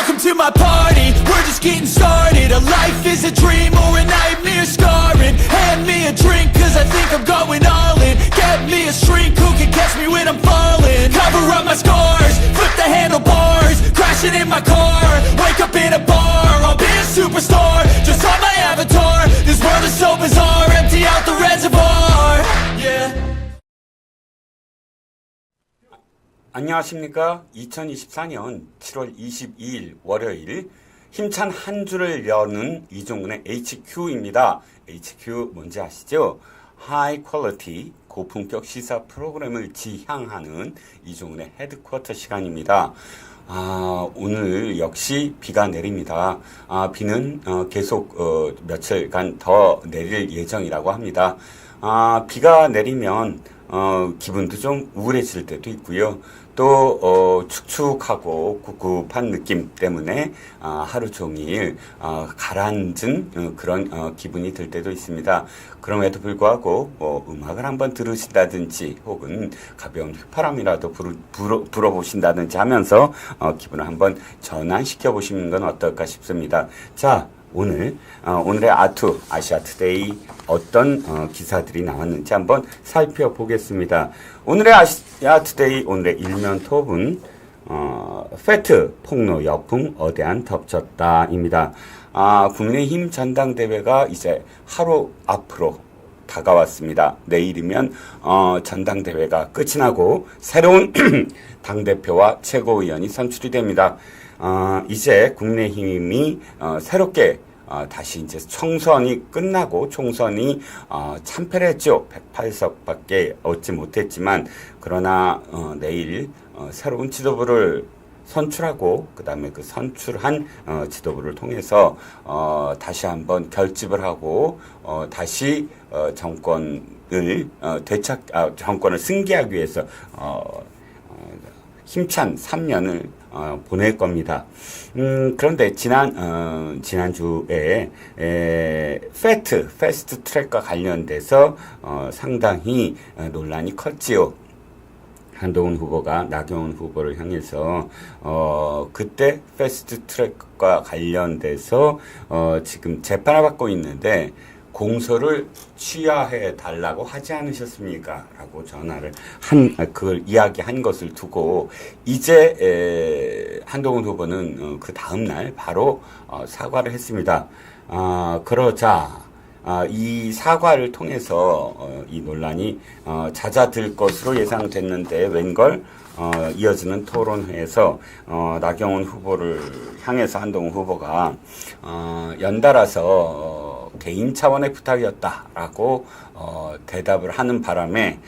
Welcome to my party, we're just getting started. A life is a dream or a nightmare scarring. Hand me a drink cause I think I'm going all in. Get me a shrink who can catch me when I'm falling. Cover up my scars, flip the handlebars. Crashing in my car, wake up in a bar. I'll be a superstar, just on my avatar. This world is so bizarre, empty out the reservoir. Yeah. 안녕하십니까. 2024년 7월 22일 월요일 힘찬 한 주를 여는 이종근의 HQ입니다. HQ 뭔지 아시죠? 하이 퀄리티 고품격 시사 프로그램을 지향하는 이종근의 헤드쿼터 시간입니다. 오늘 역시 비가 내립니다. 비는 계속 며칠간 더 내릴 예정이라고 합니다. 비가 내리면 기분도 좀 우울해질 때도 있고요. 또 축축하고 꿉꿉한 느낌 때문에 하루 종일 가라앉은 그런 기분이 들 때도 있습니다. 그럼에도 불구하고 음악을 한번 들으신다든지 혹은 가벼운 휘파람이라도 불어보신다든지 하면서 기분을 한번 전환시켜 보시는 건 어떨까 싶습니다. 자, 오늘의 아시아투데이 어떤 기사들이 나왔는지 한번 살펴보겠습니다. 오늘의 아시아투데이 오늘의 일면 톱은 페트 폭로 여풍 어대한 덮쳤다입니다. 국민의힘 전당대회가 이제 하루 앞으로 다가왔습니다. 내일이면 전당대회가 끝이 나고 새로운 당대표와 최고위원이 선출이 됩니다. 이제 국민의힘이 새롭게 다시 이제 총선이 끝나고 총선이 참패를 했죠. 108석밖에 얻지 못했지만 그러나 내일 새로운 지도부를 선출하고 그 다음에 그 선출한 지도부를 통해서 다시 한번 결집을 하고 다시 정권을 정권을 승계하기 위해서 힘찬 3년을 보낼 겁니다. 그런데 지난주에 패스트 트랙과 관련돼서 상당히 논란이 컸지요. 한동훈 후보가 나경원 후보를 향해서 그때 패스트 트랙과 관련돼서 지금 재판을 받고 있는데 공소를 취하해 달라고 하지 않으셨습니까? 라고 전화를 그걸 이야기한 것을 두고 이제 한동훈 후보는 그 다음날 바로 사과를 했습니다. 그러자 이 사과를 통해서 이 논란이 잦아들 것으로 예상됐는데 웬걸 이어지는 토론회에서 나경원 후보를 향해서 한동훈 후보가 연달아서 개인 차원의 부탁이었다라고 대답을 하는 바람에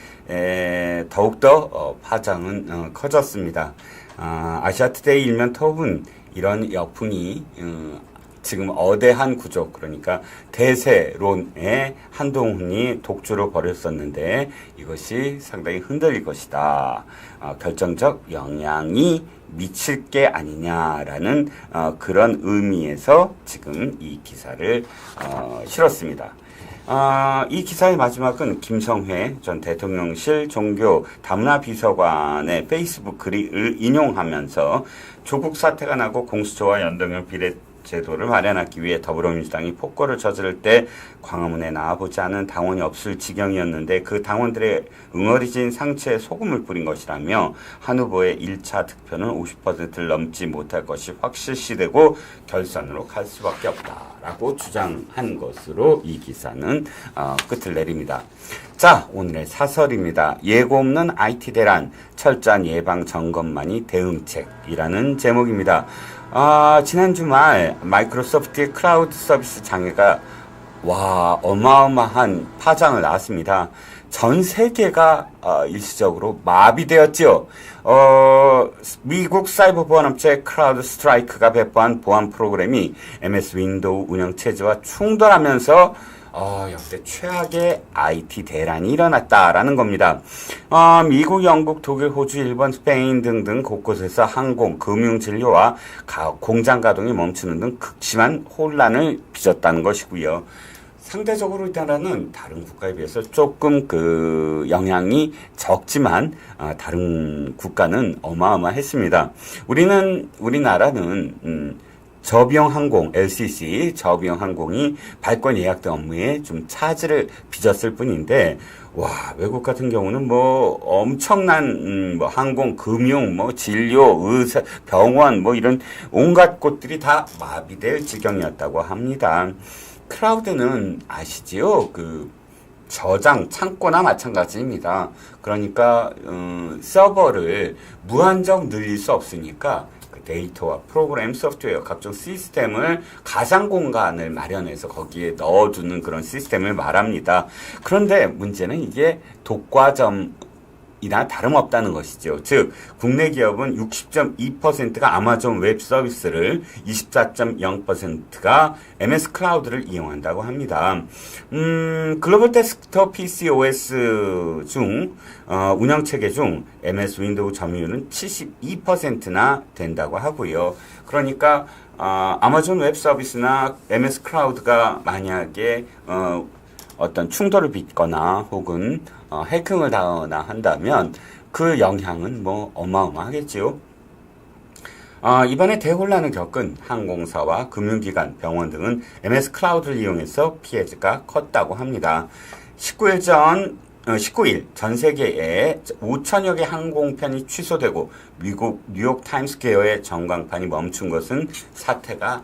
더욱더 파장은 커졌습니다. 아시아투데이 일면 톱은 이런 여풍이 지금 어대한 구조, 그러니까 대세론에 한동훈이 독주를 벌였었는데 이것이 상당히 흔들릴 것이다. 결정적 영향이 미칠 게 아니냐라는 그런 의미에서 지금 이 기사를 실었습니다. 이 기사의 마지막은 김성회 전 대통령실 종교 다문화 비서관의 페이스북 글을 인용하면서 조국 사태가 나고 공수처와 연동형 비례 제도를 마련하기 위해 더불어민주당이 폭거를 저지를 때 광화문에 나와보지 않은 당원이 없을 지경이었는데 그 당원들의 응어리진 상처에 소금을 뿌린 것이라며 한 후보의 1차 득표는 50%를 넘지 못할 것이 확실시되고 결선으로 갈 수밖에 없다라고 주장한 것으로 이 기사는 끝을 내립니다. 자, 오늘의 사설입니다. 예고 없는 IT 대란, 철저한 예방 점검만이 대응책이라는 제목입니다. 지난 주말 마이크로소프트의 클라우드 서비스 장애가 어마어마한 파장을 낳았습니다. 전 세계가 일시적으로 마비되었지요. 미국 사이버 보안 업체 크라우드 스트라이크가 배포한 보안 프로그램이 MS 윈도우 운영 체제와 충돌하면서 역대 최악의 IT 대란이 일어났다라는 겁니다. 미국, 영국, 독일, 호주, 일본, 스페인 등등 곳곳에서 항공, 금융 진료와 공장 가동이 멈추는 등 극심한 혼란을 빚었다는 것이고요. 상대적으로 우리나라는 다른 국가에 비해서 조금 그 영향이 적지만 다른 국가는 어마어마했습니다. 우리나라는 저비용 항공, LCC, 저비용 항공이 발권 예약 등 업무에 좀 차질을 빚었을 뿐인데, 와, 외국 같은 경우는 뭐 엄청난 뭐 항공, 금융, 뭐 진료, 의사, 병원 뭐 이런 온갖 곳들이 다 마비될 지경이었다고 합니다. 클라우드는 아시지요? 그 저장 창고나 마찬가지입니다. 그러니까 서버를 무한정 늘릴 수 없으니까 데이터와 프로그램, 소프트웨어, 각종 시스템을 가상 공간을 마련해서 거기에 넣어두는 그런 시스템을 말합니다. 그런데 문제는 이게 독과점이나 다름없다는 것이죠. 즉 국내 기업은 60.2%가 아마존 웹 서비스를, 24.0%가 MS 클라우드를 이용한다고 합니다. 글로벌 데스크톱 PC OS 중 운영체계 중 MS 윈도우 점유율은 72%나 된다고 하고요. 그러니까 아마존 웹 서비스나 MS 클라우드가 만약에 어떤 충돌을 빚거나 혹은 해킹을 당하거나 한다면 그 영향은 뭐 어마어마하겠지요. 이번에 대혼란을 겪은 항공사와 금융기관, 병원 등은 MS 클라우드를 이용해서 피해가 컸다고 합니다. 19일 전 세계에 5천여 개 항공편이 취소되고 미국 뉴욕 타임스퀘어의 전광판이 멈춘 것은 사태가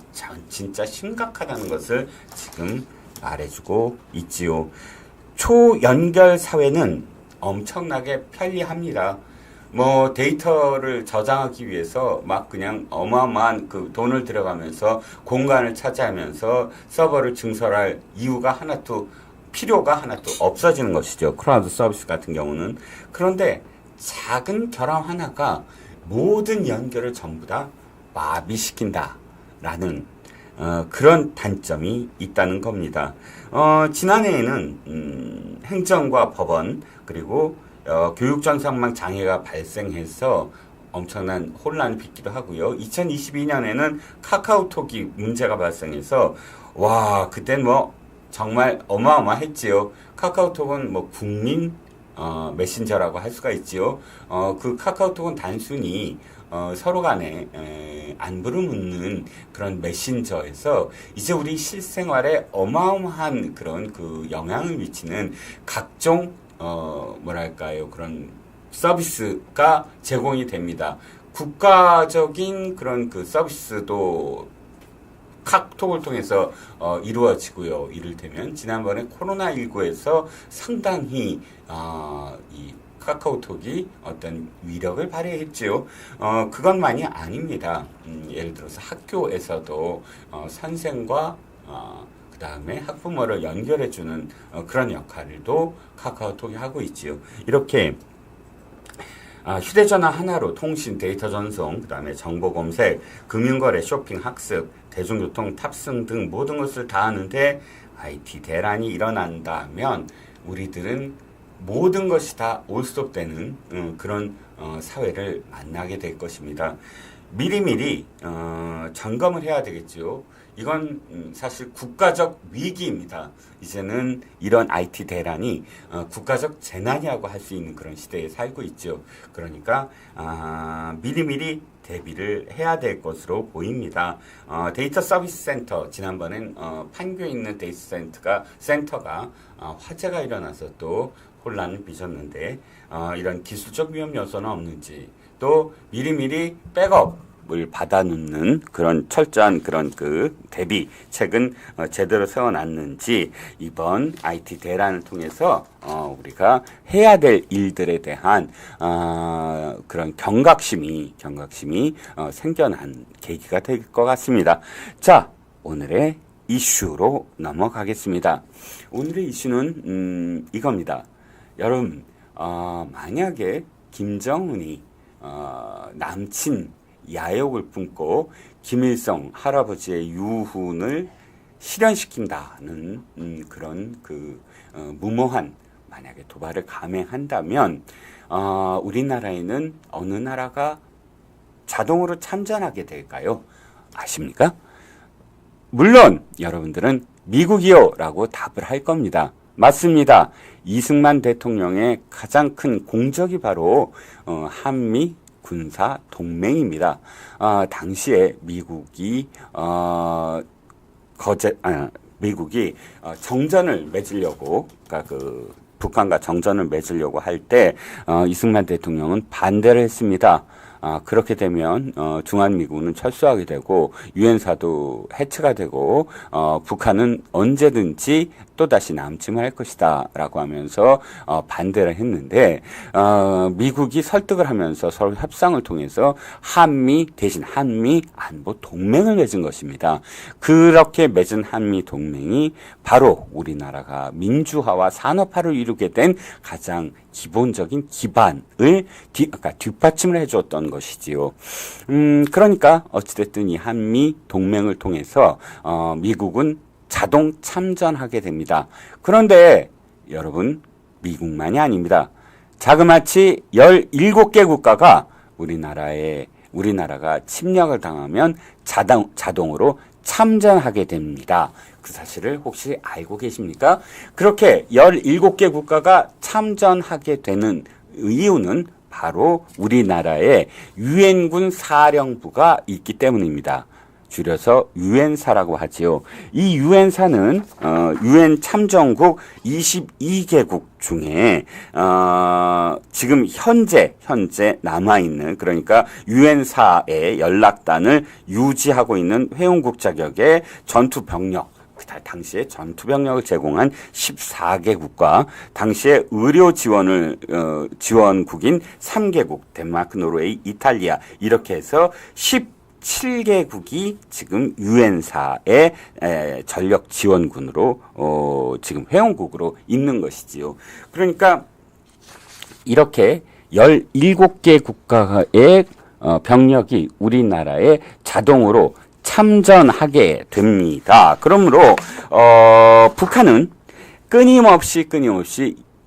진짜 심각하다는 것을 지금 말해주고 있지요. 초연결 사회는 엄청나게 편리합니다. 뭐 데이터를 저장하기 위해서 막 그냥 어마어마한 그 돈을 들여가면서 공간을 차지하면서 서버를 증설할 필요가 하나도 없어지는 것이죠. 클라우드 서비스 같은 경우는. 그런데 작은 결함 하나가 모든 연결을 전부 다 마비시킨다라는 그런 단점이 있다는 겁니다. 지난해에는 행정과 법원 그리고 교육 전산망 장애가 발생해서 엄청난 혼란을 빚기도 하고요. 2022년에는 카카오톡이 문제가 발생해서 그땐 뭐 정말 어마어마했지요. 카카오톡은 뭐 국민 메신저라고 할 수가 있지요. 그 카카오톡은 단순히 서로 간에 안부를 묻는 그런 메신저에서 이제 우리 실생활에 어마어마한 그런 그 영향을 미치는 각종 그런 서비스가 제공이 됩니다. 국가적인 그런 그 서비스도 카톡을 통해서 이루어지고요. 이를테면 지난번에 코로나19에서 상당히 이 카카오톡이 어떤 위력을 발휘했지요. 그것만이 아닙니다. 예를 들어서 학교에서도 선생과 그 다음에 학부모를 연결해주는 그런 역할도 카카오톡이 하고 있지요. 이렇게 휴대전화 하나로 통신, 데이터 전송, 그 다음에 정보 검색, 금융거래, 쇼핑, 학습, 대중교통 탑승 등 모든 것을 다 하는데 IT 대란이 일어난다면 우리들은 모든 것이 다 올스톱되는 그런 사회를 만나게 될 것입니다. 미리미리 점검을 해야 되겠죠. 이건 사실 국가적 위기입니다. 이제는 이런 IT 대란이 국가적 재난이라고 할 수 있는 그런 시대에 살고 있죠. 그러니까 미리미리 대비를 해야 될 것으로 보입니다. 데이터 서비스 센터, 지난번엔 판교에 있는 데이터 센터가 화재가 일어나서 또 혼란을 빚었는데 이런 기술적 위험 요소는 없는지, 또 미리미리 백업을 받아놓는 그런 철저한 그런 그 대비책은 제대로 세워놨는지 이번 IT 대란을 통해서 우리가 해야 될 일들에 대한 그런 경각심이 생겨난 계기가 될 것 같습니다. 자, 오늘의 이슈로 넘어가겠습니다. 오늘의 이슈는 이겁니다. 여러분, 만약에 김정은이 남친 야욕을 품고 김일성 할아버지의 유훈을 실현시킨다는 그런 그 무모한 만약에 도발을 감행한다면 우리나라에는 어느 나라가 자동으로 참전하게 될까요? 아십니까? 물론 여러분들은 미국이요 라고 답을 할 겁니다. 맞습니다. 이승만 대통령의 가장 큰 공적이 바로 한미 군사 동맹입니다. 당시에 미국이 정전을 맺으려고, 그러니까 북한과 정전을 맺으려고 할 때 이승만 대통령은 반대를 했습니다. 그렇게 되면 중한미군은 철수하게 되고 유엔사도 해체가 되고 북한은 언제든지 또다시 남침할 것이다 라고 하면서 반대를 했는데 미국이 설득을 하면서 서로 협상을 통해서 한미 대신 한미 안보 동맹을 맺은 것입니다. 그렇게 맺은 한미 동맹이 바로 우리나라가 민주화와 산업화를 이루게 된 가장 기본적인 기반을 뒷받침을 해줬던 것이지요. 그러니까 어찌됐든 이 한미 동맹을 통해서 미국은 자동 참전하게 됩니다. 그런데 여러분, 미국만이 아닙니다. 자그마치 17개 국가가 우리나라가 침략을 당하면 자동으로 참전하게 됩니다. 그 사실을 혹시 알고 계십니까? 그렇게 17개 국가가 참전하게 되는 이유는 바로 우리나라에 유엔군 사령부가 있기 때문입니다. 줄여서 유엔사라고 하지요. 이 유엔사는 유엔 참전국 22개국 중에 지금 현재 남아있는, 그러니까 유엔사의 연락단을 유지하고 있는 회원국 자격의 전투병력, 당시에 전투병력을 제공한 14개국과 당시에 의료 지원국인 3개국, 덴마크, 노르웨이, 이탈리아, 이렇게 해서 17개국이 지금 유엔사의 전력 지원군으로 지금 회원국으로 있는 것이지요. 그러니까 이렇게 17개 국가의 병력이 우리나라에 자동으로 참전하게 됩니다. 그러므로 북한은 끊임없이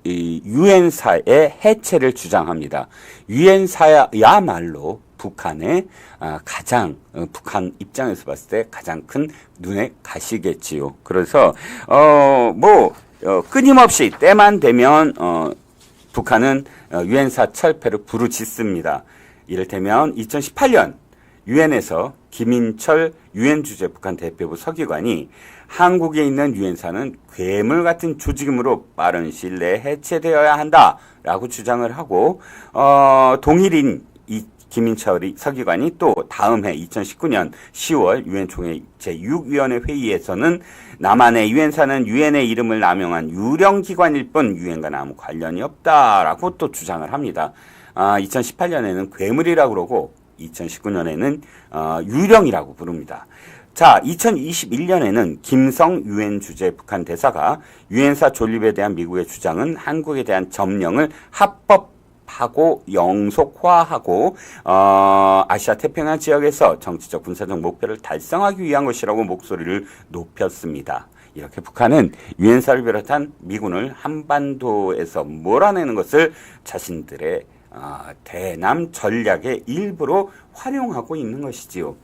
이 유엔사의 해체를 주장합니다. 유엔사야말로 북한 입장에서 봤을 때 가장 큰 눈에 가시겠지요. 그래서 끊임없이 때만 되면 북한은 유엔사 철폐를 부르짖습니다. 이를테면 2018년 유엔에서 김인철 유엔 주재 북한 대표부 서기관이 한국에 있는 유엔사는 괴물 같은 조직이므로 빠른 시일 내에 해체되어야 한다라고 주장을 하고 동일인 이 김인철 서기관이 또 다음 해 2019년 10월 유엔 총회 제6위원회 회의에서는 남한의 유엔사는 유엔의 이름을 남용한 유령 기관일 뿐 유엔과는 아무 관련이 없다라고 또 주장을 합니다. 2018년에는 괴물이라고 그러고 2019년에는 유령이라고 부릅니다. 자, 2021년에는 김성 유엔 주재 북한 대사가 유엔사 존립에 대한 미국의 주장은 한국에 대한 점령을 합법하고 영속화하고 아시아 태평양 지역에서 정치적 군사적 목표를 달성하기 위한 것이라고 목소리를 높였습니다. 이렇게 북한은 유엔사를 비롯한 미군을 한반도에서 몰아내는 것을 자신들의 대남 전략의 일부로 활용하고 있는 것이지요.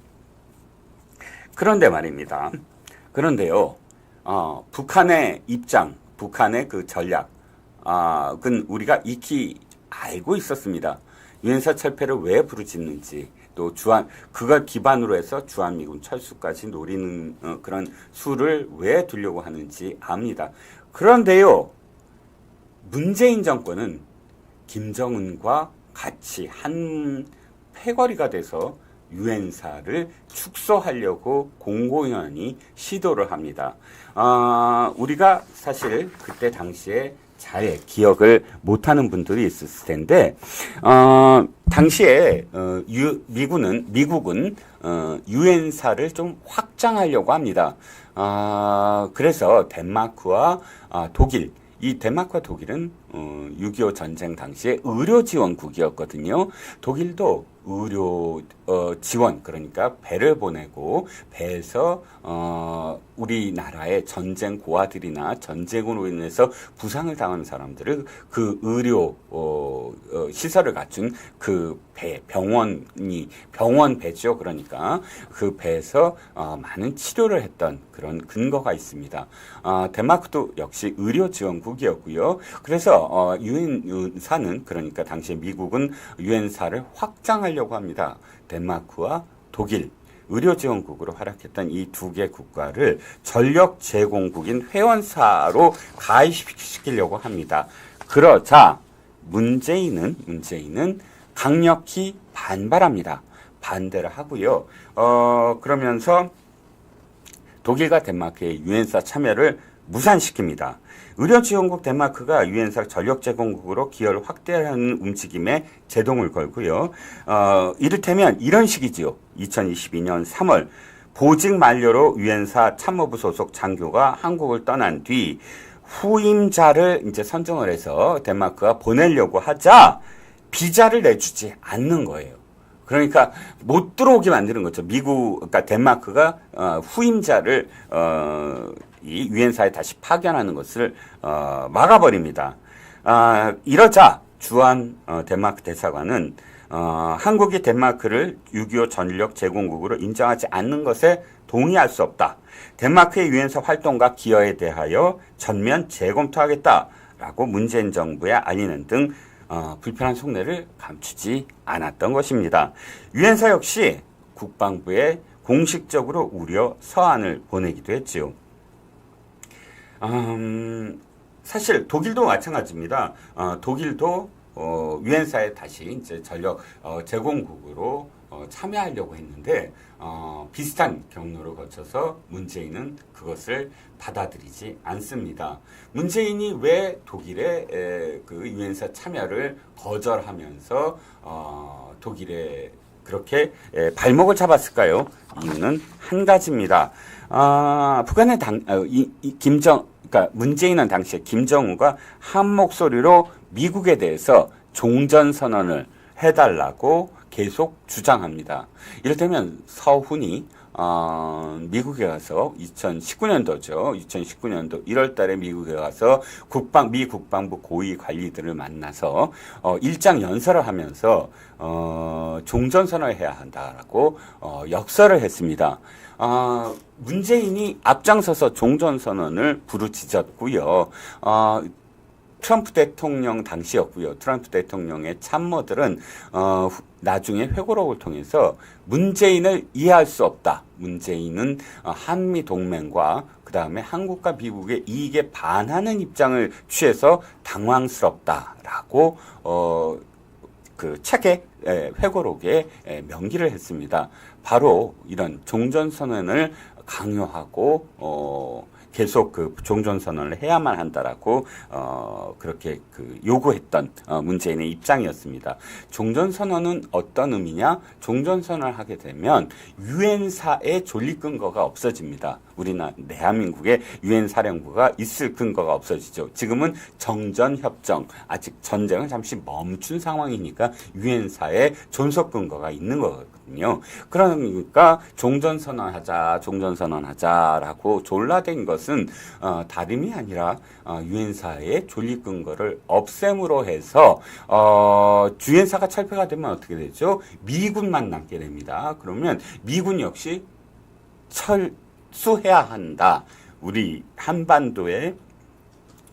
그런데 말입니다. 그런데요, 북한의 입장, 북한의 그 전략, 그건 우리가 익히 알고 있었습니다. 유엔사 철폐를 왜 부르짖는지, 또 그걸 기반으로 해서 주한미군 철수까지 노리는 그런 수를 왜 두려고 하는지 압니다. 그런데요, 문재인 정권은 김정은과 같이 한 패거리가 돼서 유엔사를 축소하려고 공공연히 시도를 합니다. 우리가 사실 그때 당시에 잘 기억을 못하는 분들이 있었을 텐데, 당시에 미국은 유엔사를 좀 확장하려고 합니다. 그래서 덴마크와 독일, 이 덴마크와 독일은 6.25 전쟁 당시에 의료 지원국이었거든요. 독일도 의료 지원, 그러니까 배를 보내고 배에서 우리나라의 전쟁 고아들이나 전쟁으로 인해서 부상을 당한 사람들을 그 의료 시설을 갖춘 그 배, 병원 배죠. 그러니까 그 배에서 많은 치료를 했던 그런 근거가 있습니다. 덴마크도 역시 의료 지원국이었고요. 그래서 유엔사는, 그러니까 당시에 미국은 유엔사를 확장하려고 합니다. 덴마크와 독일, 의료지원국으로 활약했던 이 두 개 국가를 전력 제공국인 회원사로 가입시키려고 합니다. 그러자 문재인은 강력히 반발합니다. 반대를 하고요. 그러면서 독일과 덴마크의 유엔사 참여를 무산시킵니다. 의료지원국 덴마크가 유엔사 전력 제공국으로 기여를 확대하는 움직임에 제동을 걸고요. 이를테면 이런 식이지요. 2022년 3월 보직 만료로 유엔사 참모부 소속 장교가 한국을 떠난 뒤 후임자를 이제 선정을 해서 덴마크가 보내려고 하자 비자를 내주지 않는 거예요. 그러니까 못 들어오게 만드는 거죠. 그러니까 덴마크가 후임자를 이 유엔사에 다시 파견하는 것을 막아버립니다. 이러자 주한 덴마크 대사관은 한국이 덴마크를 6.25 전력 제공국으로 인정하지 않는 것에 동의할 수 없다. 덴마크의 유엔사 활동과 기여에 대하여 전면 재검토하겠다라고 문재인 정부에 알리는 등 불편한 속내를 감추지 않았던 것입니다. 유엔사 역시 국방부에 공식적으로 우려 서한을 보내기도 했지요. 사실 독일도 마찬가지입니다. 독일도 유엔사에 다시 이제 전력 제공국으로 참여하려고 했는데 비슷한 경로를 거쳐서 문재인은 그것을 받아들이지 않습니다. 문재인이 왜 독일의 그 유엔사 참여를 거절하면서 독일에 그렇게 발목을 잡았을까요? 이유는 한 가지입니다. 북한의 그러니까 문재인은 당시에 김정우가 한 목소리로 미국에 대해서 종전선언을 해달라고 계속 주장합니다. 이를테면 서훈이 미국에 가서 2019년도죠. 2019년도 1월 달에 미국에 가서 미 국방부 고위 관리들을 만나서 일장 연설을 하면서 종전선언을 해야 한다라고 역설을 했습니다. 문재인이 앞장서서 종전선언을 부르짖었고요. 트럼프 대통령 당시였고요. 트럼프 대통령의 참모들은 나중에 회고록을 통해서 문재인을 이해할 수 없다. 문재인은 한미 동맹과 그 다음에 한국과 미국의 이익에 반하는 입장을 취해서 당황스럽다라고 그 책의 회고록에 명기를 했습니다. 바로 이런 종전선언을 강요하고 계속 그 종전선언을 해야만 한다라고 그렇게 그 요구했던 문재인의 입장이었습니다. 종전선언은 어떤 의미냐? 종전선언을 하게 되면 유엔사의 존립 근거가 없어집니다. 우리나라 대한민국에 유엔 사령부가 있을 근거가 없어지죠. 지금은 정전협정, 아직 전쟁은 잠시 멈춘 상황이니까 유엔사에 존속 근거가 있는 거거든요. 그러니까 종전선언하자라고 졸라댄 것은 다름이 아니라 유엔사의 존립 근거를 없앰으로 해서 유엔사가 철폐가 되면 어떻게 되죠? 미군만 남게 됩니다. 그러면 미군 역시 철수해야 한다. 우리 한반도에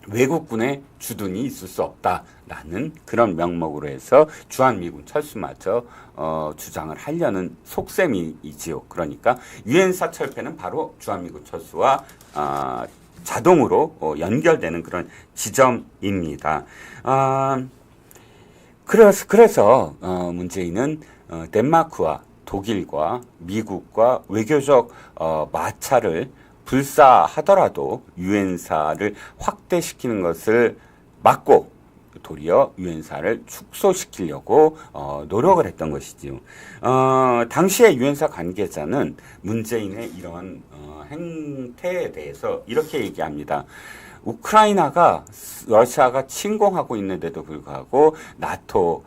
외국군의 주둔이 있을 수 없다라는 그런 명목으로 해서 주한미군 철수마저 주장을 하려는 속셈이지요. 그러니까 유엔사 철폐는 바로 주한미군 철수와 자동으로 연결되는 그런 지점입니다. 그래서 문재인은 덴마크와 독일과 미국과 외교적 마찰을 불사하더라도 유엔사를 확대시키는 것을 막고 도리어 유엔사를 축소시키려고 노력을 했던 것이지요. 당시의 유엔사 관계자는 문재인의 이런 행태에 대해서 이렇게 얘기합니다. 우크라이나가 러시아가 침공하고 있는데도 불구하고 나토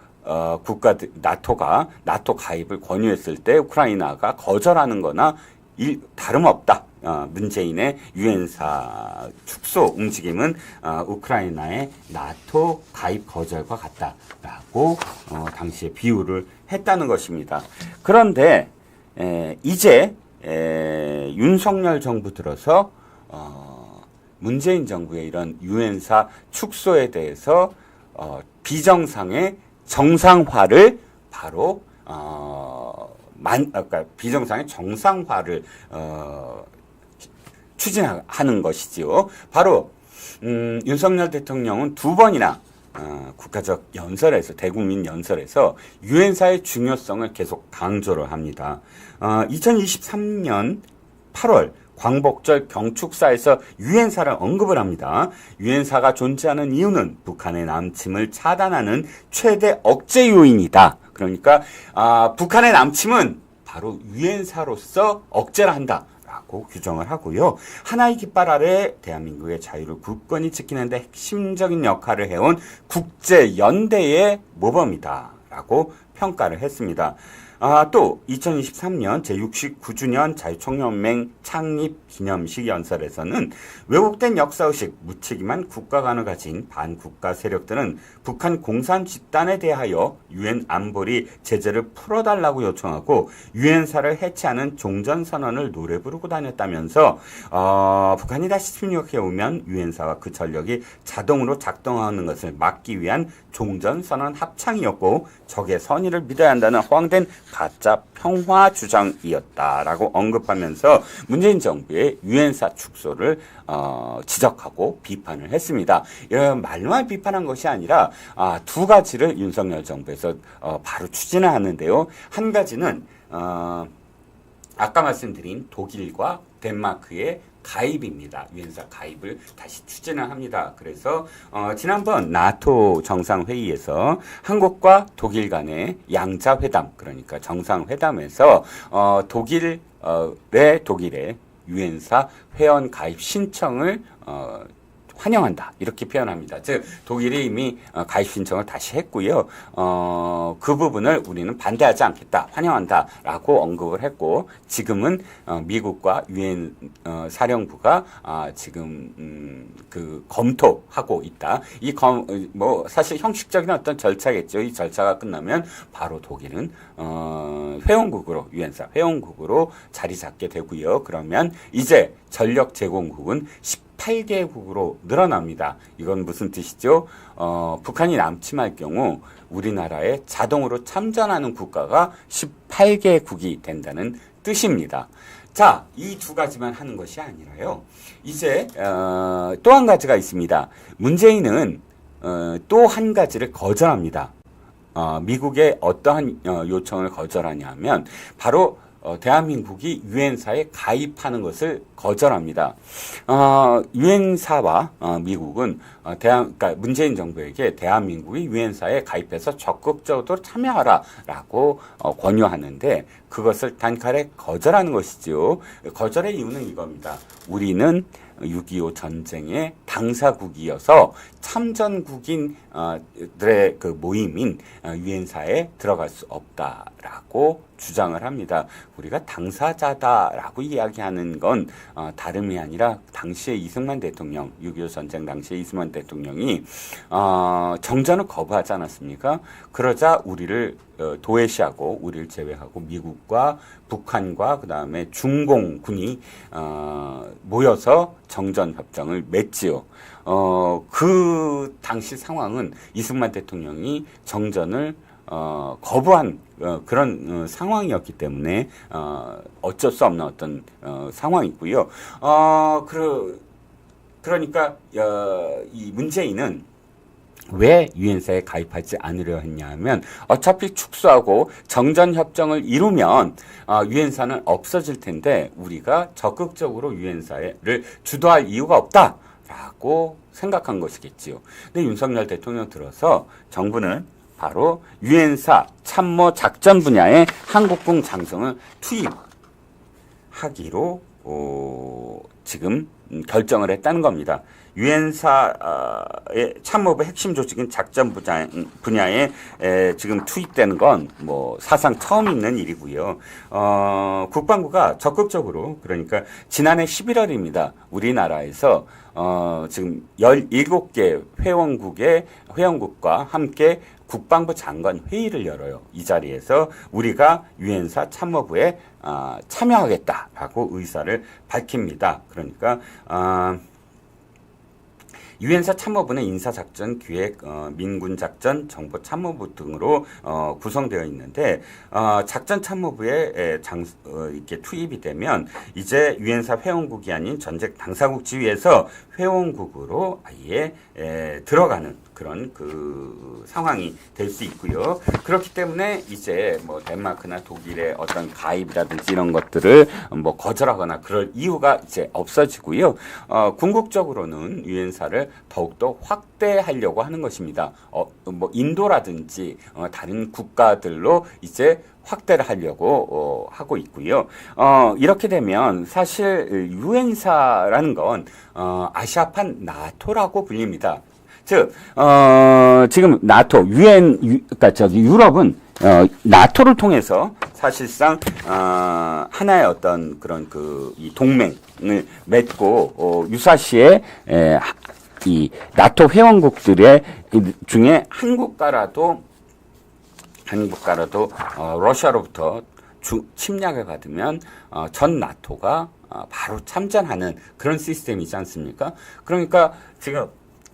국가들, 나토가 나토 가입을 권유했을 때 우크라이나가 거절하는 거나 다름없다. 문재인의 유엔사 축소 움직임은 우크라이나의 나토 가입 거절과 같다라고 당시에 비유를 했다는 것입니다. 그런데 이제 윤석열 정부 들어서 문재인 정부의 이런 유엔사 축소에 대해서 비정상의 정상화를 바로 그러니까 비정상의 정상화를 추진하는 것이지요. 바로 윤석열 대통령은 두 번이나 국가적 연설에서 대국민 연설에서 유엔사의 중요성을 계속 강조를 합니다. 2023년 8월 광복절 경축사에서 유엔사를 언급을 합니다. 유엔사가 존재하는 이유는 북한의 남침을 차단하는 최대 억제 요인이다. 그러니까 북한의 남침은 바로 유엔사로서 억제를 한다. 라고 규정을 하고요. 하나의 깃발 아래 대한민국의 자유를 굳건히 지키는 데 핵심적인 역할을 해온 국제연대의 모범이다. 라고 평가를 했습니다. 또 2023년 제69주년 자유총연맹 창립 기념식 연설에서는 왜곡된 역사의식, 무책임한 국가관을 가진 반국가 세력들은 북한 공산 집단에 대하여 유엔 안보리 제재를 풀어달라고 요청하고 유엔사를 해체하는 종전선언을 노래 부르고 다녔다면서 북한이 다시 침략해 오면 유엔사와 그 전력이 자동으로 작동하는 것을 막기 위한 종전선언 합창이었고 적의 선의를 믿어야 한다는 허황된 가짜 평화 주장이었다라고 언급하면서 문재인 정부의 유엔사 축소를 지적하고 비판을 했습니다. 이런 말만 비판한 것이 아니라 두 가지를 윤석열 정부에서 바로 추진을 하는데요. 한 가지는 아까 말씀드린 독일과 덴마크의 가입입니다. 유엔사 가입을 다시 추진을 합니다. 그래서 지난번 나토 정상회의에서 한국과 독일 간의 양자회담, 그러니까 정상회담에서 독일의 유엔사 회원 가입 신청을 환영한다. 이렇게 표현합니다. 즉 독일이 이미 가입 신청을 다시 했고요. 그 부분을 우리는 반대하지 않겠다. 환영한다라고 언급을 했고 지금은 미국과 유엔 사령부가 지금 그 검토하고 있다. 사실 형식적인 어떤 절차겠죠. 이 절차가 끝나면 바로 독일은 회원국으로 유엔사 회원국으로 자리 잡게 되고요. 그러면 이제 전력 제공국은 18개국으로 늘어납니다. 이건 무슨 뜻이죠? 북한이 남침할 경우 우리나라에 자동으로 참전하는 국가가 18개국이 된다는 뜻입니다. 자, 이 두 가지만 하는 것이 아니라요. 이제 또 한 가지가 있습니다. 문재인은 또 한 가지를 거절합니다. 미국의 어떠한 요청을 거절하냐면 바로 대한민국이 유엔사에 가입하는 것을 거절합니다. 유엔사와 미국은 그러니까 문재인 정부에게 대한민국이 유엔사에 가입해서 적극적으로 참여하라라고 권유하는데 그것을 단칼에 거절하는 것이지요. 거절의 이유는 이겁니다. 우리는 6.25 전쟁의 당사국이어서 참전국인들의 그 모임인 유엔사에 들어갈 수 없다라고 주장을 합니다. 우리가 당사자다라고 이야기하는 건 다름이 아니라 당시에 이승만 대통령, 6.25 전쟁 당시에 이승만 대통령이 정전을 거부하지 않았습니까? 그러자 우리를 도외시하고 우리를 제외하고 미국과 북한과 그 다음에 중공군이 모여서 정전협정을 맺지요. 그 당시 상황은 이승만 대통령이 정전을 거부한 그런 상황이었기 때문에 어쩔 수 없는 어떤 상황이고요. 그러니까 이 문재인은 왜 유엔사에 가입하지 않으려 했냐면 어차피 축소하고 정전협정을 이루면 유엔사는 없어질 텐데 우리가 적극적으로 유엔사를 주도할 이유가 없다라고 생각한 것이겠지요. 근데 윤석열 대통령 들어서 정부는 바로 유엔사 참모 작전 분야에 한국군 장성을 투입하기로 지금 결정을 했다는 겁니다. 유엔사의 참모부 핵심 조직인 작전 분야에 지금 투입되는 건 뭐 사상 처음 있는 일이고요. 국방부가 적극적으로 그러니까 지난해 11월입니다. 우리나라에서 지금 17개 회원국과 함께 국방부 장관 회의를 열어요. 이 자리에서 우리가 유엔사 참모부에 참여하겠다라고 의사를 밝힙니다. 그러니까 유엔사 참모부는 인사작전, 기획, 민군작전, 정보참모부 등으로 구성되어 있는데 작전 참모부에 이렇게 투입이 되면 이제 유엔사 회원국이 아닌 전쟁 당사국 지위에서 회원국으로 아예 들어가는 그런 그 상황이 될 수 있고요. 그렇기 때문에 이제 뭐 덴마크나 독일의 어떤 가입이라든지 이런 것들을 뭐 거절하거나 그럴 이유가 이제 없어지고요. 궁극적으로는 유엔사를 더욱더 확대하려고 하는 것입니다. 뭐 인도라든지 다른 국가들로 이제 확대를 하려고 하고 있고요. 이렇게 되면 사실 유엔사라는 건 아시아판 나토라고 불립니다. 즉, 지금 나토, 그러니까 유럽은, 나토를 통해서 사실상, 하나의 어떤 그런 이 동맹을 맺고, 유사시에, 이 나토 회원국들의 중에 한 국가라도 러시아로부터 침략을 받으면, 전 나토가 바로 참전하는 그런 시스템이지 않습니까? 그러니까 지금,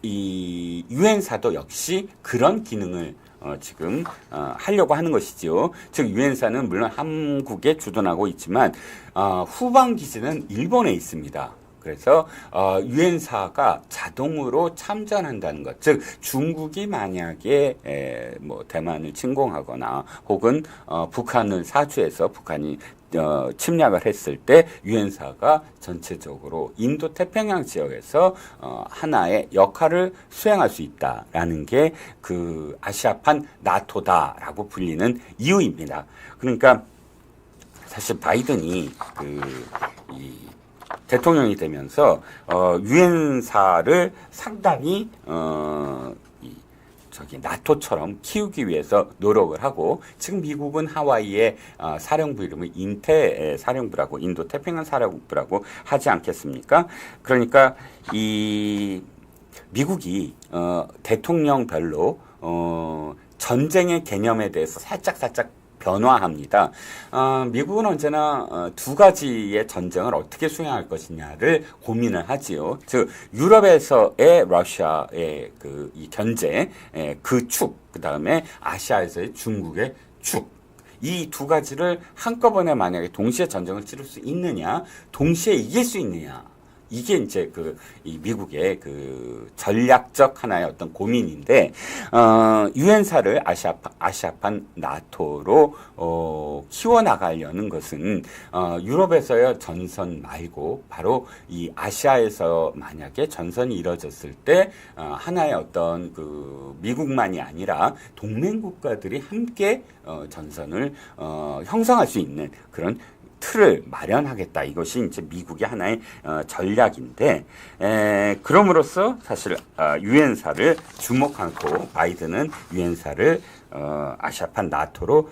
이 유엔사도 역시 그런 기능을 지금 하려고 하는 것이지요. 즉 유엔사는 물론 한국에 주둔하고 있지만 후방 기지는 일본에 있습니다. 그래서 유엔사가 자동으로 참전한다는 것, 즉 중국이 만약에 뭐 대만을 침공하거나 혹은 북한을 사주해서 북한이 침략을 했을 때 유엔사가 전체적으로 인도 태평양 지역에서 하나의 역할을 수행할 수 있다라는 게 그 아시아판 나토다라고 불리는 이유입니다. 그러니까 사실 바이든이 이 대통령이 되면서 유엔사를 상당히 나토처럼 키우기 위해서 노력을 하고 지금 미국은 하와이의 사령부 이름을 인태 사령부라고 인도 태평양 사령부라고 하지 않겠습니까? 그러니까 이 미국이 대통령별로 전쟁의 개념에 대해서 살짝 변화합니다. 미국은 언제나 두 가지의 전쟁을 어떻게 수행할 것이냐를 고민을 하지요. 즉 유럽에서의 러시아의 이 견제, 그 축, 그 다음에 아시아에서의 중국의 축. 이 두 가지를 한꺼번에 만약에 동시에 전쟁을 치를 수 있느냐, 동시에 이길 수 있느냐. 이게 이제 이 미국의 전략적 하나의 어떤 고민인데, 유엔사를 아시아판 나토로, 키워나가려는 것은, 유럽에서의 전선 말고, 바로 이 아시아에서 만약에 전선이 이뤄졌을 때, 하나의 어떤 미국만이 아니라 동맹국가들이 함께, 전선을, 형성할 수 있는 그런 틀을 마련하겠다. 이것이 이제 미국의 하나의 전략인데, 그럼으로써 사실 유엔사를 주목하고 바이든은 유엔사를 아시아판 나토로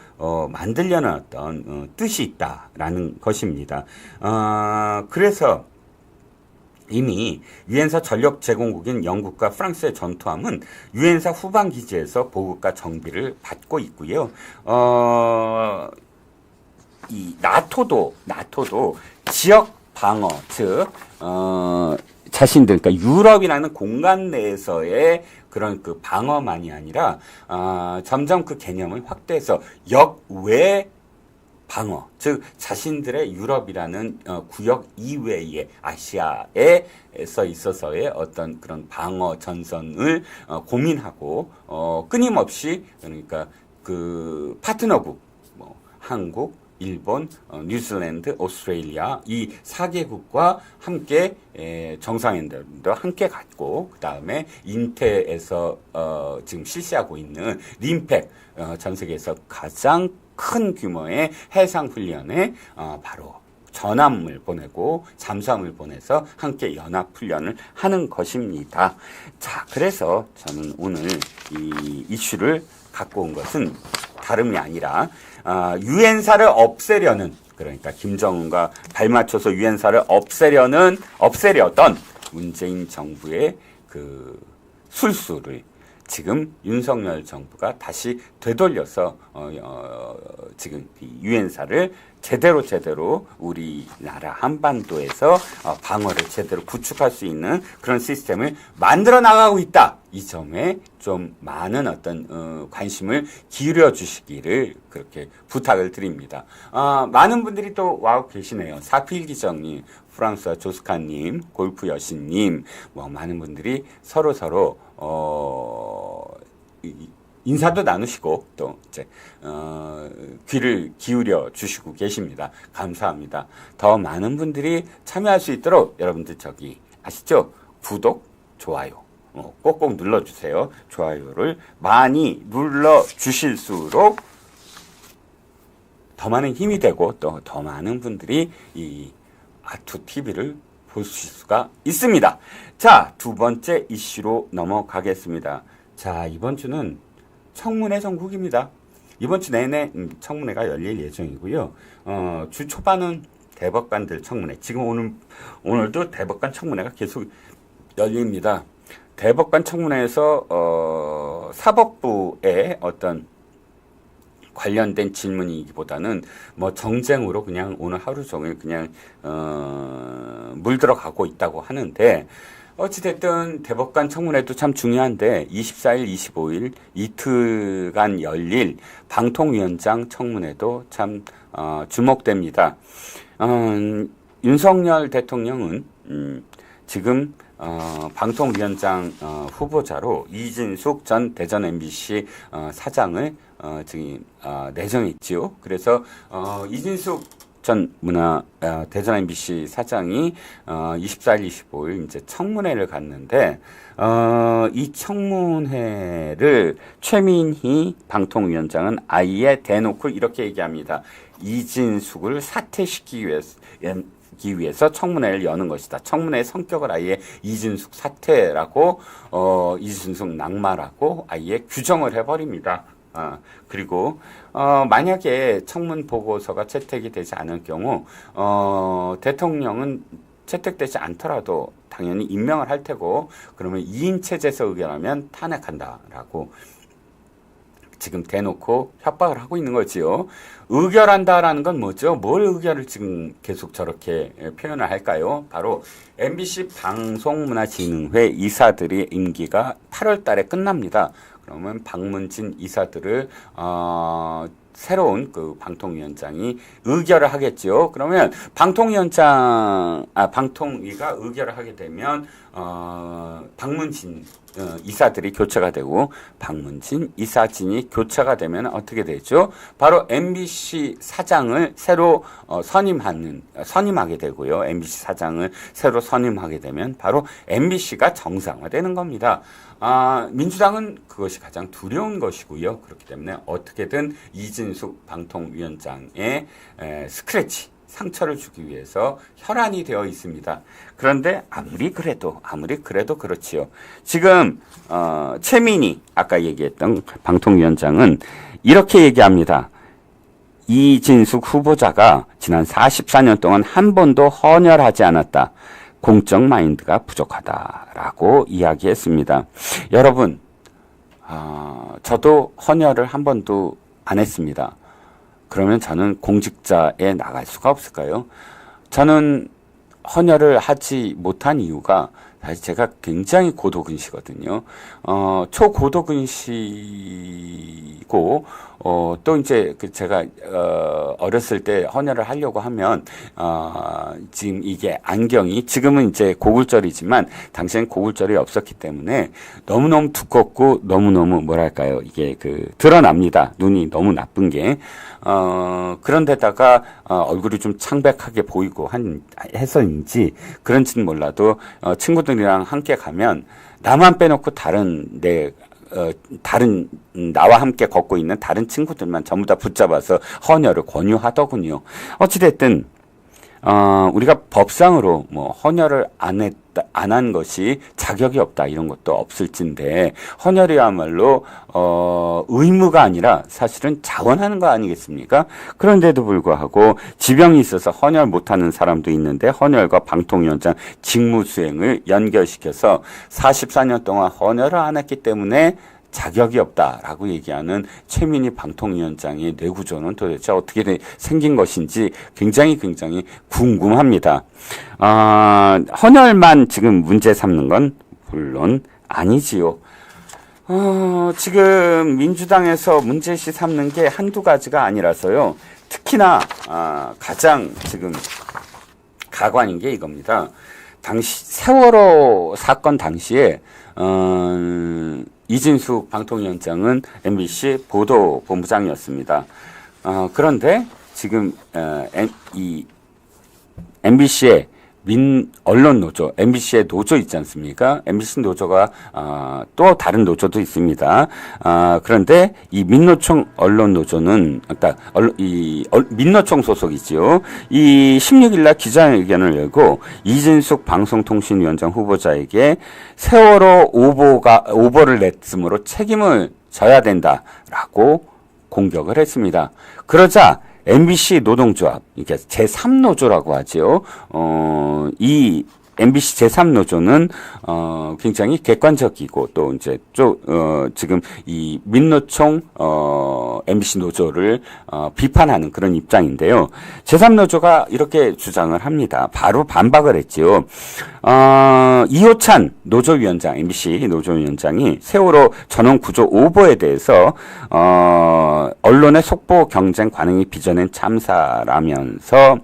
만들려는 어떤 뜻이 있다라는 것입니다. 그래서 이미 유엔사 전력 제공국인 영국과 프랑스의 전투함은 유엔사 후방 기지에서 보급과 정비를 받고 있고요. 이 나토도 지역 방어, 즉 자신들, 그러니까 유럽이라는 공간 내에서의 그런 방어만이 아니라 점점 그 개념을 확대해서 역외 방어, 즉 자신들의 유럽이라는 구역 이외의 아시아에서 있어서의 어떤 그런 방어 전선을 고민하고 끊임없이 그러니까 파트너국 한국, 일본, 뉴질랜드, 오스트레일리아 이 4개국과 함께 정상회담도 함께 갖고 그다음에 인태에서 지금 실시하고 있는 림팩 전 세계에서 가장 큰 규모의 해상 훈련에 바로 전함을 보내고 잠수함을 보내서 함께 연합훈련을 하는 것입니다. 자, 그래서 저는 오늘 이 이슈를 갖고 온 것은 다름이 아니라 유엔사를 없애려는, 그러니까 김정은과 발맞춰서 유엔사를 없애려던 문재인 정부의 그 술수를 지금 윤석열 정부가 다시 되돌려서 지금 유엔사를 제대로 우리나라 한반도에서 방어를 제대로 구축할 수 있는 그런 시스템을 만들어 나가고 있다. 이 점에 좀 많은 어떤 관심을 기울여 주시기를 그렇게 부탁을 드립니다. 많은 분들이 또 와우 계시네요. 사필기정님, 프랑스와 조스카님, 골프 여신님, 뭐 많은 분들이 서로 인사도 나누시고 또 이제 귀를 기울여 주시고 계십니다. 감사합니다. 더 많은 분들이 참여할 수 있도록 여러분들 저기 아시죠? 구독, 좋아요 꼭꼭 눌러주세요. 좋아요를 많이 눌러주실수록 더 많은 힘이 되고 또 더 많은 분들이 이 아투TV를 보실 수가 있습니다. 자, 두 번째 이슈로 넘어가겠습니다. 자, 이번 주는 청문회 전국입니다. 이번 주 내내 청문회가 열릴 예정이고요. 주 초반은 대법관들 청문회. 지금 오늘도 대법관 청문회가 계속 열립니다. 대법관 청문회에서 사법부의 어떤 관련된 질문이기보다는 뭐 정쟁으로 그냥 오늘 하루 종일 그냥 물들어가고 있다고 하는데, 어찌됐든 대법관 청문회도 참 중요한데 24일, 25일 이틀간 열릴 방통위원장 청문회도 참 주목됩니다. 윤석열 대통령은 지금 방통위원장 후보자로 이진숙 전 대전 MBC 사장을 지금 내정했지요. 그래서 이진숙 전 대전 MBC 사장이 24일, 25일 이제 청문회를 갔는데 이 청문회를 최민희 방통위원장은 아예 대놓고 이렇게 얘기합니다. 이진숙을 사퇴시키기 위해서 청문회를 여는 것이다. 청문회의 성격을 아예 이진숙 사퇴라고 이진숙 낙마라고 아예 규정을 해버립니다. 그리고 만약에 청문 보고서가 채택이 되지 않을 경우 대통령은 채택되지 않더라도 당연히 임명을 할 테고, 그러면 2인 체제에서 의결하면 탄핵한다라고 지금 대놓고 협박을 하고 있는 거지요. 의결한다라는 건 뭐죠? 뭘 의결을 지금 계속 저렇게 표현을 할까요? 바로 MBC 방송문화진흥회 이사들의 임기가 8월 달에 끝납니다. 그러면 박문진 이사들을 새로운 그 방통위원장이 의결을 하겠죠. 그러면 방통위가 의결을 하게 되면 박문진 이사들이 교체가 되고, 박문진 이사진이 교체가 되면 어떻게 되죠? 바로 MBC 사장을 새로 선임하게 되고요. MBC 사장을 새로 선임하게 되면 바로 MBC가 정상화되는 겁니다. 민주당은 그것이 가장 두려운 것이고요. 그렇기 때문에 어떻게든 이진숙 방통위원장의 상처를 주기 위해서 혈안이 되어 있습니다. 그런데 아무리 그래도 그렇지요. 지금 최민희 아까 얘기했던 방통위원장은 이렇게 얘기합니다. 이진숙 후보자가 지난 44년 동안 한 번도 헌혈하지 않았다. 공적 마인드가 부족하다라고 이야기했습니다. 여러분, 저도 헌혈을 한 번도 안 했습니다. 그러면 저는 공직자에 나갈 수가 없을까요? 저는 헌혈을 하지 못한 이유가 사실 제가 굉장히 고도근시거든요. 초고도근시고, 또 이제 제가, 어렸을 때 헌혈을 하려고 하면, 지금 이게 안경이, 지금은 이제 고글절이지만, 당시엔 고글절이 없었기 때문에 너무너무 두껍고, 너무너무 뭐랄까요. 이게 드러납니다. 눈이 너무 나쁜 게. 그런데다가, 얼굴이 좀 창백하게 보이고 해서인지, 그런지는 몰라도, 친구들이랑 함께 가면, 나만 빼놓고 나와 함께 걷고 있는 다른 친구들만 전부 다 붙잡아서 헌혈을 권유하더군요. 어찌됐든, 우리가 법상으로 뭐 헌혈을 안 한 것이 자격이 없다 이런 것도 없을진데 헌혈이야말로 의무가 아니라 사실은 자원하는 거 아니겠습니까? 그런데도 불구하고 지병이 있어서 헌혈 못하는 사람도 있는데 헌혈과 방통위원장 직무 수행을 연결시켜서 44년 동안 헌혈을 안 했기 때문에 자격이 없다라고 얘기하는 최민희 방통위원장의 뇌구조는 도대체 어떻게 생긴 것인지 굉장히 궁금합니다. 헌혈만 지금 문제 삼는 건 물론 아니지요. 지금 민주당에서 문제시 삼는 게 한두 가지가 아니라서요. 특히나 가장 지금 가관인 게 이겁니다. 당시 세월호 사건 당시에 이진숙 방통위원장은 MBC 보도본부장이었습니다. 그런데 지금 이 MBC의 언론노조, MBC의 노조 있지 않습니까? MBC 노조가 또 다른 노조도 있습니다. 그런데 이 민노총 언론노조는 민노총 소속이지요. 이 16일 날 기자회견을 열고 이진숙 방송통신위원장 후보자에게 세월호 오보를 냈으므로 책임을 져야 된다라고 공격을 했습니다. 그러자 MBC 노동조합, 이게 제3노조라고 하죠. 이 MBC 제3노조는 굉장히 객관적이고 또 이제 지금 이 민노총 MBC 노조를 비판하는 그런 입장인데요. 제3노조가 이렇게 주장을 합니다. 바로 반박을 했지요. 이호찬 노조위원장, MBC 노조위원장이 세월호 전원 구조 오보에 대해서 언론의 속보 경쟁 관행이 빚어낸 참사라면서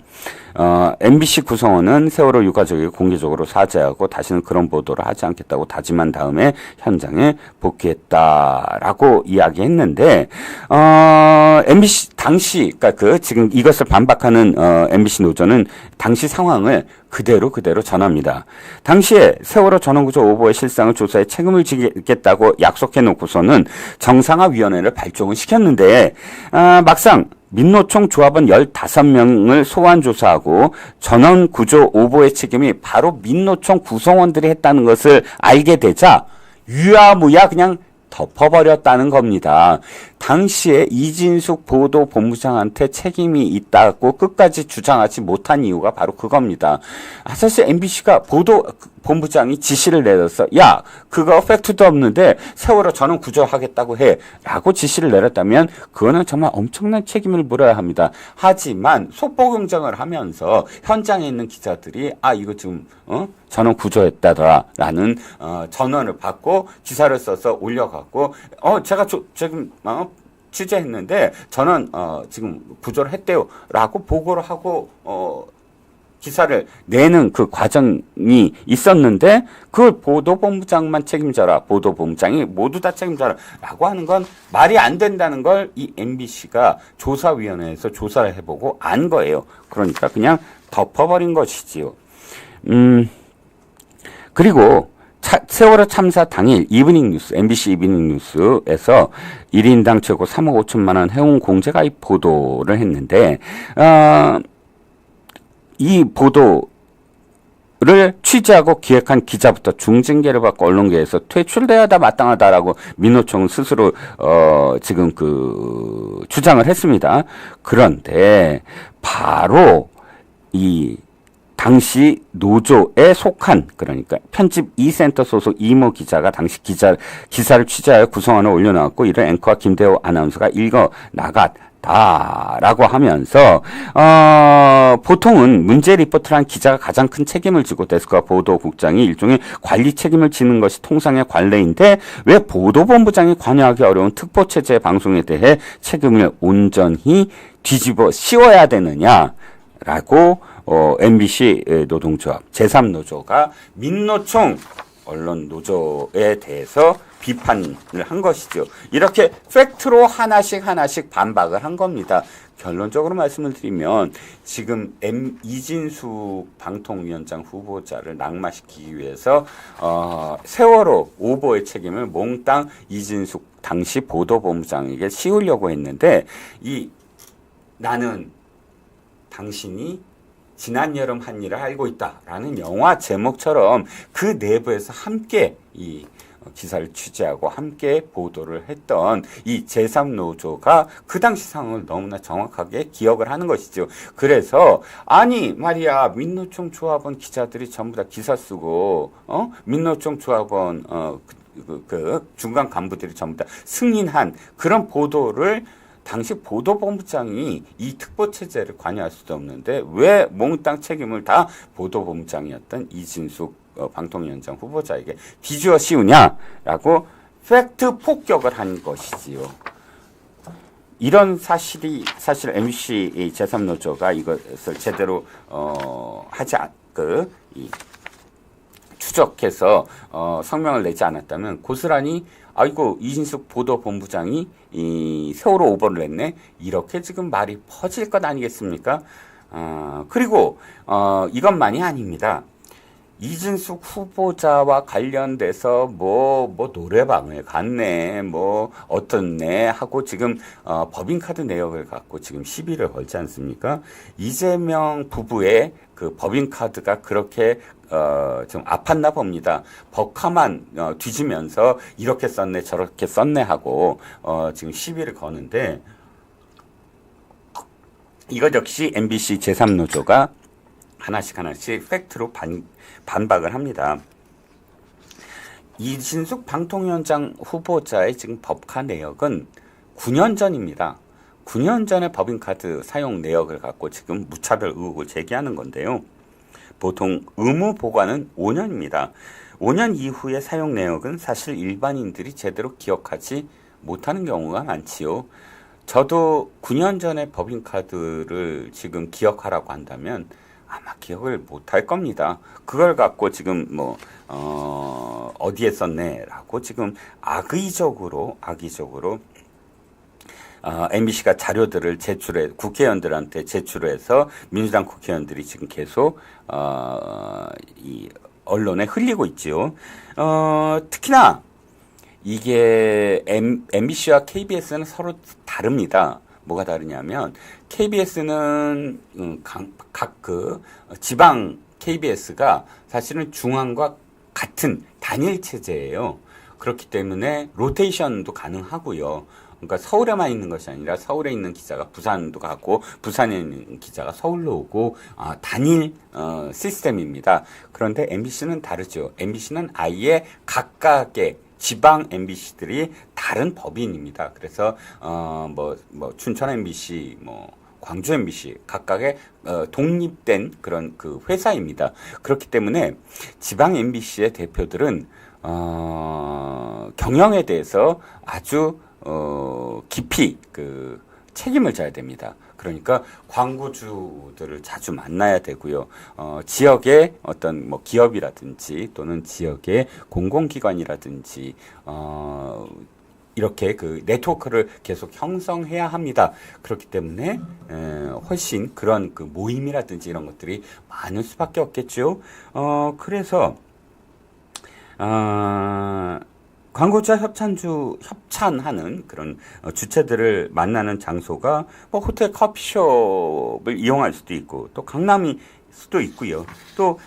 MBC 구성원은 세월호 유가족에게 공개적으로 사죄하고 다시는 그런 보도를 하지 않겠다고 다짐한 다음에 현장에 복귀했다라고 이야기했는데 MBC 당시 그러니까 지금 이것을 반박하는 MBC 노조는 당시 상황을 그대로 전합니다. 당시에 세월호 전원구조 오보의 실상을 조사해 책임을 지겠다고 약속해놓고서는 정상화위원회를 발족을 시켰는데 막상 민노총 조합원 15명을 소환 조사하고 전원 구조 오보의 책임이 바로 민노총 구성원들이 했다는 것을 알게 되자 유야무야 그냥 덮어버렸다는 겁니다. 당시에 이진숙 보도본부장한테 책임이 있다고 끝까지 주장하지 못한 이유가 바로 그겁니다. 사실 MBC가 보도본부장이 지시를 내려서 야 그거 팩트도 없는데 세월호 전원 구조하겠다고 해 라고 지시를 내렸다면 그거는 정말 엄청난 책임을 물어야 합니다. 하지만 속보 경쟁을 하면서 현장에 있는 기자들이 이거 지금 전원 구조했다라는 전원을 받고 기사를 써서 올려갖고 제가 지금 취재했는데 전원 지금 구조를 했대요라고 보고를 하고 기사를 내는 그 과정이 있었는데 그걸 보도본부장만 책임져라, 보도본부장이 모두 다 책임져라라고 하는 건 말이 안 된다는 걸 이 MBC가 조사위원회에서 조사를 해보고 안 거예요. 그러니까 그냥 덮어버린 것이지요. 그리고 세월호 참사 당일 MBC 이브닝 뉴스에서 1인당 최고 3억 5천만 원 해운 공제가입 보도를 했는데 이 보도를 취재하고 기획한 기자부터 중징계를 받고 언론계에서 퇴출돼야 마땅하다라고 민노총은 스스로 지금 주장을 했습니다. 그런데 바로 이 당시 노조에 속한 그러니까 편집 2센터 소속 이모 기자가 당시 기사를 취재하여 구성안을 올려놓았고 이를 앵커와 김대호 아나운서가 읽어 나갔다라고 하면서 보통은 문제 리포트를 한 기자가 가장 큰 책임을 지고 데스크와 보도국장이 일종의 관리 책임을 지는 것이 통상의 관례인데 왜 보도본부장이 관여하기 어려운 특보체제 방송에 대해 책임을 온전히 뒤집어 씌워야 되느냐라고 MBC 노동조합 제3노조가 민노총 언론노조에 대해서 비판을 한 것이죠. 이렇게 팩트로 하나씩 반박을 한 겁니다. 결론적으로 말씀을 드리면 지금 이진숙 방통위원장 후보자를 낙마시키기 위해서 세월호 오보의 책임을 몽땅 이진숙 당시 보도본부장에게 씌우려고 했는데 나는 당신이 지난 여름 한 일을 알고 있다라는 영화 제목처럼 그 내부에서 함께 이 기사를 취재하고 함께 보도를 했던 이 제3노조가 그 당시 상황을 너무나 정확하게 기억을 하는 것이죠. 그래서 아니 말이야, 민노총 조합원 기자들이 전부 다 기사 쓰고 민노총 조합원 그 중간 간부들이 전부 다 승인한 그런 보도를 당시 보도본부장이 이 특보체제를 관여할 수도 없는데 왜 몽땅 책임을 다 보도본부장이었던 이진숙 방통위원장 후보자에게 뒤집어 씌우냐라고 팩트 폭격을 한 것이지요. 이런 사실이 사실 MBC 제3노조가 이것을 제대로 추적해서 성명을 내지 않았다면 고스란히 아이고 이진숙 보도본부장이 이 세월호 오보를 냈네 이렇게 지금 말이 퍼질 것 아니겠습니까? 그리고 이것만이 아닙니다. 이진숙 후보자와 관련돼서 뭐 노래방을 갔네, 뭐 어떻네 하고 지금 법인카드 내역을 갖고 지금 시비를 걸지 않습니까? 이재명 부부의 그 법인카드가 그렇게 좀 아팠나 봅니다. 법카만 뒤지면서 이렇게 썼네 저렇게 썼네 하고 지금 시비를 거는데 이것 역시 MBC 제3노조가 하나씩 팩트로 반박을 합니다. 이진숙 방통위원장 후보자의 지금 법카 내역은 9년 전입니다. 9년 전에 법인카드 사용 내역을 갖고 지금 무차별 의혹을 제기하는 건데요. 보통 의무 보관은 5년입니다. 5년 이후의 사용 내역은 사실 일반인들이 제대로 기억하지 못하는 경우가 많지요. 저도 9년 전에 법인카드를 지금 기억하라고 한다면 아마 기억을 못할 겁니다. 그걸 갖고 지금 어디에 썼네라고 지금 악의적으로 MBC가 자료들을 국회의원들한테 제출해서 민주당 국회의원들이 지금 계속 이 언론에 흘리고 있지요. 특히나 이게 MBC와 KBS는 서로 다릅니다. 뭐가 다르냐면 KBS는 각 지방 KBS가 사실은 중앙과 같은 단일 체제예요. 그렇기 때문에 로테이션도 가능하고요. 그러니까 서울에만 있는 것이 아니라 서울에 있는 기자가 부산도 가고 부산에 있는 기자가 서울로 오고 단일 시스템입니다. 그런데 MBC는 다르죠. MBC는 아예 각각의 지방 MBC들이 다른 법인입니다. 그래서 춘천 MBC, 광주 MBC 각각의 독립된 그런 그 회사입니다. 그렇기 때문에 지방 MBC의 대표들은 경영에 대해서 아주 깊이 그 책임을 져야 됩니다. 그러니까 광고주들을 자주 만나야 되고요. 지역의 어떤 기업이라든지 또는 지역의 공공기관이라든지 이렇게 그 네트워크를 계속 형성해야 합니다. 그렇기 때문에 훨씬 그런 그 모임이라든지 이런 것들이 많을 수밖에 없겠죠. 그래서 광고주와 협찬하는 그런 주체들을 만나는 장소가 호텔 커피숍을 이용할 수도 있고 또 강남일 수도 있고요. 또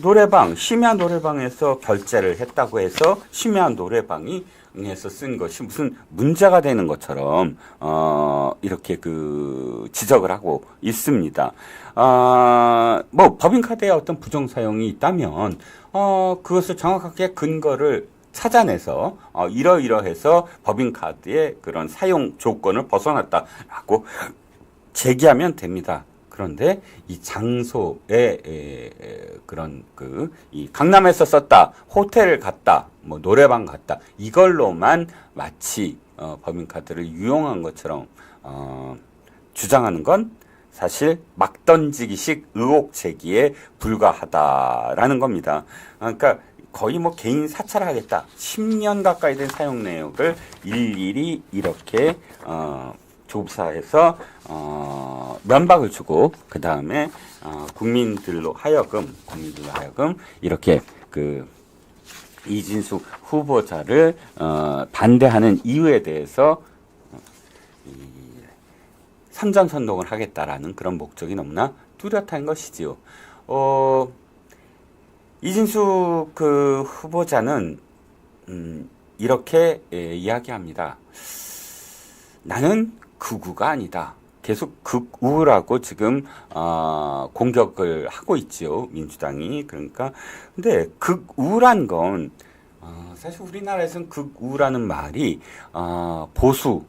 노래방, 심야 노래방에서 결제를 했다고 해서 심야 노래방에서 쓴 것이 무슨 문제가 되는 것처럼 이렇게 그 지적을 하고 있습니다. 법인카드에 어떤 부정 사용이 있다면 그것을 정확하게 근거를 찾아내서 이러이러해서 법인카드의 그런 사용 조건을 벗어났다라고 제기하면 됩니다. 그런데 이 장소에 그런 이 강남에서 썼다, 호텔을 갔다, 노래방 갔다 이걸로만 마치 법인카드를 유용한 것처럼 주장하는 건 사실 막 던지기식 의혹 제기에 불과하다라는 겁니다. 그러니까 거의 개인 사찰하겠다. 10년 가까이 된 사용 내역을 일일이 이렇게 조사해서 면박을 주고 그 다음에 국민들로 하여금 이렇게 그 이진숙 후보자를 반대하는 이유에 대해서 선전선동을 하겠다라는 그런 목적이 너무나 뚜렷한 것이지요. 이진숙 그 후보자는 이렇게 이야기합니다. 나는 극우가 아니다. 계속 극우라고 지금 공격을 하고 있지요, 민주당이. 그러니까 근데 극우란 건 사실 우리나라에서는 극우라는 말이 보수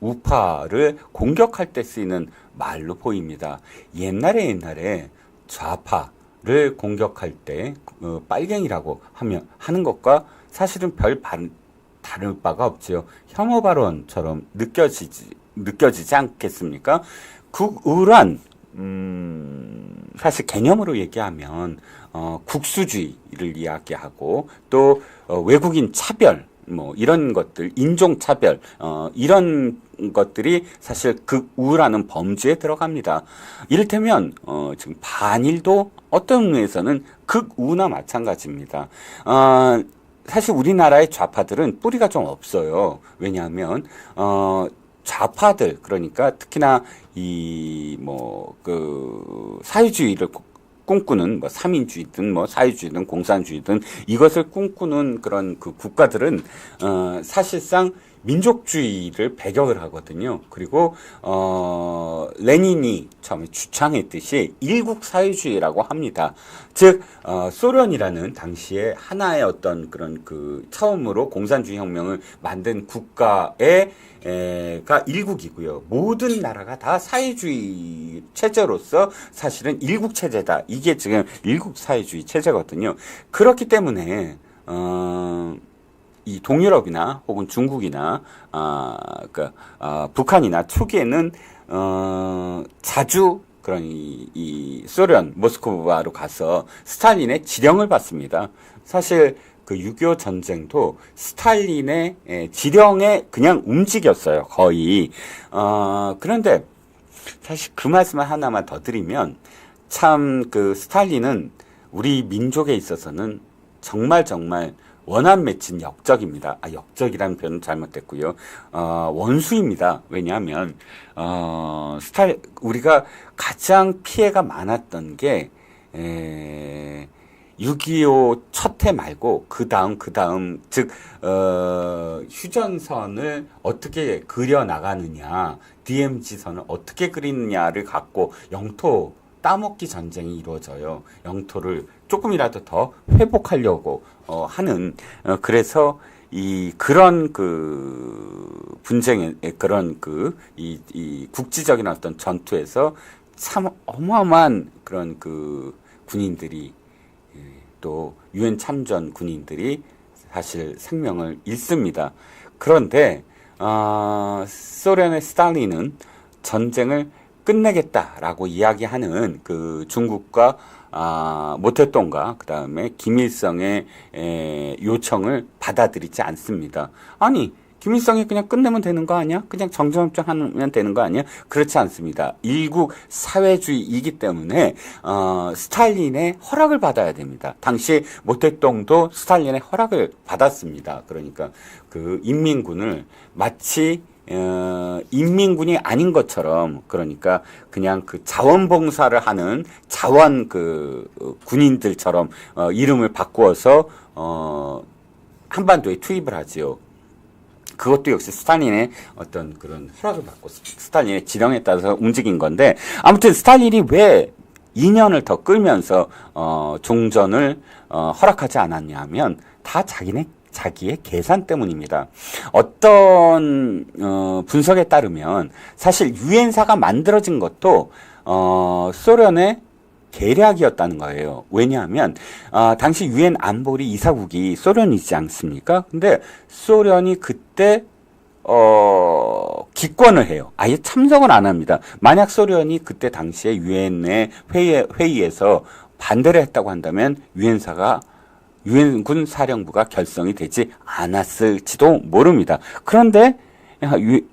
우파를 공격할 때 쓰이는 말로 보입니다. 옛날에 좌파를 공격할 때 빨갱이라고 하는 것과 사실은 별 다를 바가 없지요. 혐오 발언처럼 느껴지지 않겠습니까? 극우란 사실 개념으로 얘기하면 국수주의를 이야기하고 또 외국인 차별 뭐 이런 것들, 인종 차별 이런 것들이 사실 극우라는 범주에 들어갑니다. 이를테면 지금 반일도 어떤 의미에서는 극우나 마찬가지입니다. 사실 우리나라의 좌파들은 뿌리가 좀 없어요. 왜냐하면 좌파들, 그러니까 특히나 사회주의를 꿈꾸는 삼인주의든 사회주의든 공산주의든 이것을 꿈꾸는 그런 그 국가들은 사실상 민족주의를 배격을 하거든요. 그리고 레닌이 처음에 주창했듯이 일국 사회주의라고 합니다. 즉 소련이라는 당시에 하나의 어떤 그런 그 처음으로 공산주의 혁명을 만든 국가의 가 일국이고요. 모든 나라가 다 사회주의 체제로서 사실은 일국 체제다. 이게 지금 일국 사회주의 체제거든요. 그렇기 때문에 이 동유럽이나 혹은 중국이나 북한이나 초기에는 자주 그런 이 소련 모스크바로 가서 스탈린의 지령을 받습니다. 사실 그 6.25 전쟁도 스탈린의 지령에 그냥 움직였어요, 거의. 그런데 사실 그 말씀을 하나만 더 드리면 참 그 스탈린은 우리 민족에 있어서는 정말 원한 맺힌 역적입니다. 역적이라는 표현은 잘못됐고요. 원수입니다. 왜냐하면 우리가 가장 피해가 많았던 게 6.25 첫 해 말고 그 다음 즉 휴전선을 어떻게 그려 나가느냐, DMZ선을 어떻게 그리느냐를 갖고 영토 따먹기 전쟁이 이루어져요. 영토를 조금이라도 더 회복하려고 하는 그래서 그런 그 분쟁의 그런 이 국지적인 어떤 전투에서 참 어마어마한 그런 그 군인들이 또 유엔 참전 군인들이 사실 생명을 잃습니다. 그런데 소련의 스탈린은 전쟁을 끝내겠다라고 이야기하는 그 중국과 모태똥과 그 다음에 김일성의 요청을 받아들이지 않습니다. 아니, 김일성이 그냥 끝내면 되는 거 아니야? 그냥 정전협정하면 되는 거 아니야? 그렇지 않습니다. 일국 사회주의이기 때문에 스탈린의 허락을 받아야 됩니다. 당시 모태똥도 스탈린의 허락을 받았습니다. 그러니까 그 인민군을 마치 인민군이 아닌 것처럼, 그러니까 그냥 그 자원봉사를 하는 자원 군인들처럼 이름을 바꾸어서 한반도에 투입을 하지요. 그것도 역시 스탈린의 어떤 그런 허락을 받고 스탈린의 지령에 따라서 움직인 건데, 아무튼 스탈린이 왜 2년을 더 끌면서 종전을 허락하지 않았냐 하면 다 자기의 계산 때문입니다. 어떤 분석에 따르면 사실 유엔사가 만들어진 것도 소련의 계략이었다는 거예요. 왜냐하면 당시 유엔 안보리 이사국이 소련이지 않습니까? 근데 소련이 그때 기권을 해요. 아예 참석을 안 합니다. 만약 소련이 그때 당시에 유엔의 회의에서 반대를 했다고 한다면 유엔군 사령부가 결성이 되지 않았을지도 모릅니다. 그런데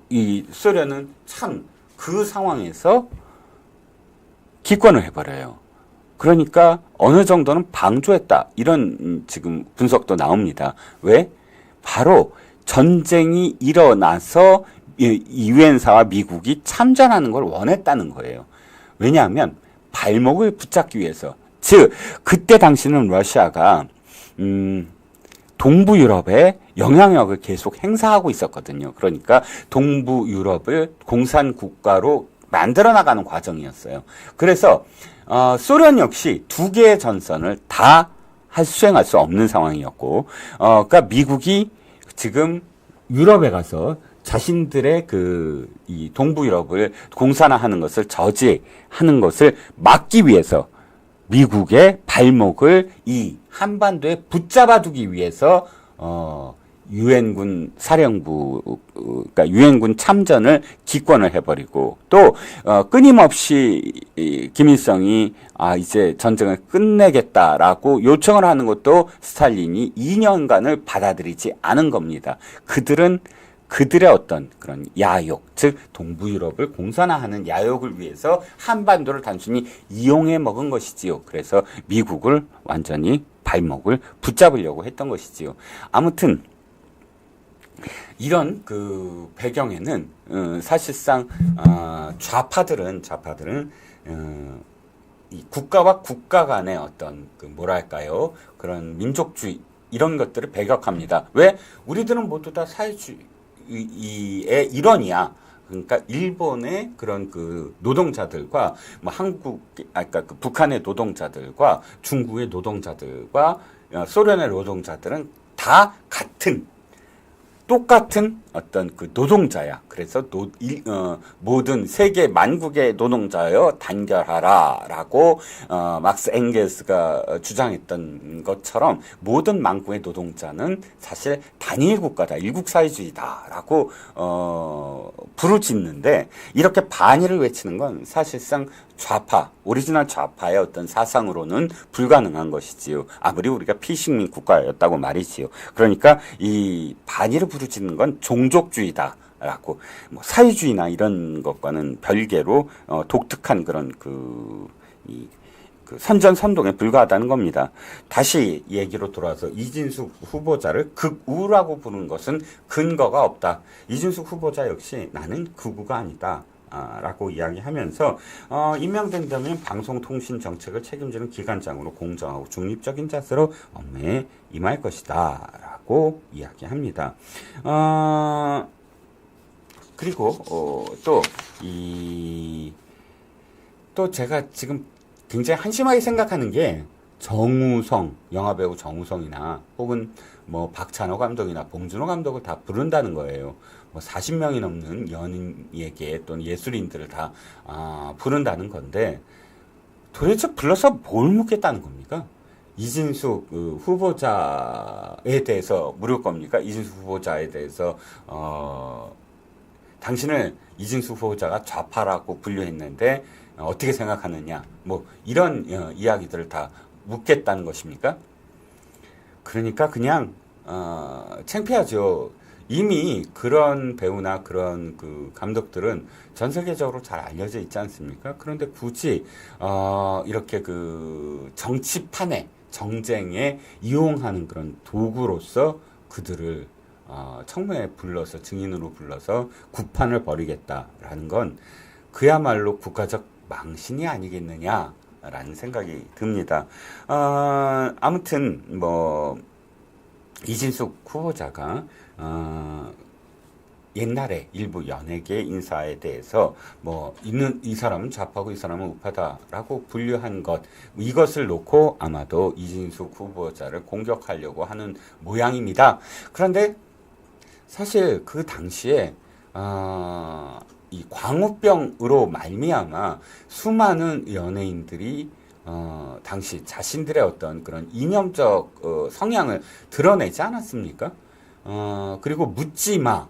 이 소련은 참 그 상황에서 기권을 해버려요. 그러니까 어느 정도는 방조했다, 이런 지금 분석도 나옵니다. 왜? 바로 전쟁이 일어나서 유엔사와 미국이 참전하는 걸 원했다는 거예요. 왜냐하면 발목을 붙잡기 위해서. 즉 그때 당시는 러시아가 동부 유럽에 영향력을 계속 행사하고 있었거든요. 그러니까 동부 유럽을 공산 국가로 만들어 나가는 과정이었어요. 그래서 소련 역시 두 개의 전선을 다 수행할 수 없는 상황이었고, 그러니까 미국이 지금 유럽에 가서 자신들의 이 동부 유럽을 공산화하는 것을 저지하는 것을 막기 위해서 미국의 발목을 이 한반도에 붙잡아두기 위해서 유엔군 사령부, 그러니까 유엔군 참전을 기권을 해버리고 또 끊임없이 김일성이 이제 전쟁을 끝내겠다라고 요청을 하는 것도 스탈린이 2년간을 받아들이지 않은 겁니다. 그들의 어떤 그런 야욕, 즉 동부 유럽을 공산화하는 야욕을 위해서 한반도를 단순히 이용해 먹은 것이지요. 그래서 미국을 완전히 발목을 붙잡으려고 했던 것이지요. 아무튼 이런 그 배경에는 사실상 좌파들은 이 국가와 국가 간의 어떤 뭐랄까요, 그런 민족주의 이런 것들을 배격합니다. 왜? 우리들은 모두 다 사회주의의 일원이야. 그러니까 일본의 그런 그 노동자들과 뭐 그러니까 그 북한의 노동자들과 중국의 노동자들과 소련의 노동자들은 다 똑같은 어떤 그 노동자야. 그래서 모든 세계 만국의 노동자여 단결하라라고 막스 엥겔스가 주장했던 것처럼 모든 만국의 노동자는 사실 단일 국가다, 일국사회주의다라고 부르짖는데, 이렇게 반일을 외치는 건 사실상 오리지널 좌파의 어떤 사상으로는 불가능한 것이지요. 아무리 우리가 피식민 국가였다고 말이지요. 그러니까 이 반일을 부르짖는 건 종족주의다라고, 뭐 사회주의나 이런 것과는 별개로 독특한 그런 그 선전선동에 불과하다는 겁니다. 다시 얘기로 돌아와서 이진숙 후보자를 극우라고 부르는 것은 근거가 없다. 이진숙 후보자 역시 나는 극우가 아니다 라고 이야기하면서 임명된다면 방송통신 정책을 책임지는 기관장으로 공정하고 중립적인 자세로 업무에 임할 것이다 라고 이야기합니다. 그리고 또 제가 지금 굉장히 한심하게 생각하는 게, 정우성, 영화배우 정우성이나 혹은 뭐 박찬호 감독이나 봉준호 감독을 다 부른다는 거예요. 뭐 40명이 넘는 연예계 또는 예술인들을 다 부른다는 건데, 도대체 불러서 뭘 묻겠다는 겁니까? 이진숙 후보자에 대해서 물을 겁니까? 이진숙 후보자에 대해서 당신을 이진숙 후보자가 좌파라고 분류했는데 어떻게 생각하느냐, 뭐 이런 이야기들을 다 묻겠다는 것입니까? 그러니까 그냥 창피하죠. 이미 그런 배우나 그런 그 감독들은 전 세계적으로 잘 알려져 있지 않습니까? 그런데 굳이 이렇게 그 정치판에, 정쟁에 이용하는 그런 도구로서 그들을 청문회에 불러서, 증인으로 불러서 구판을 벌이겠다라는 건 그야말로 국가적 망신이 아니겠느냐라는 생각이 듭니다. 아무튼 뭐 이진숙 후보자가 옛날에 일부 연예계 인사에 대해서 뭐 이 사람은 좌파고 이 사람은 우파다라고 분류한 것, 이것을 놓고 아마도 이진숙 후보자를 공격하려고 하는 모양입니다. 그런데 사실 그 당시에 이 광우병으로 말미암아 수많은 연예인들이 당시 자신들의 어떤 그런 이념적 성향을 드러내지 않았습니까? 그리고 묻지마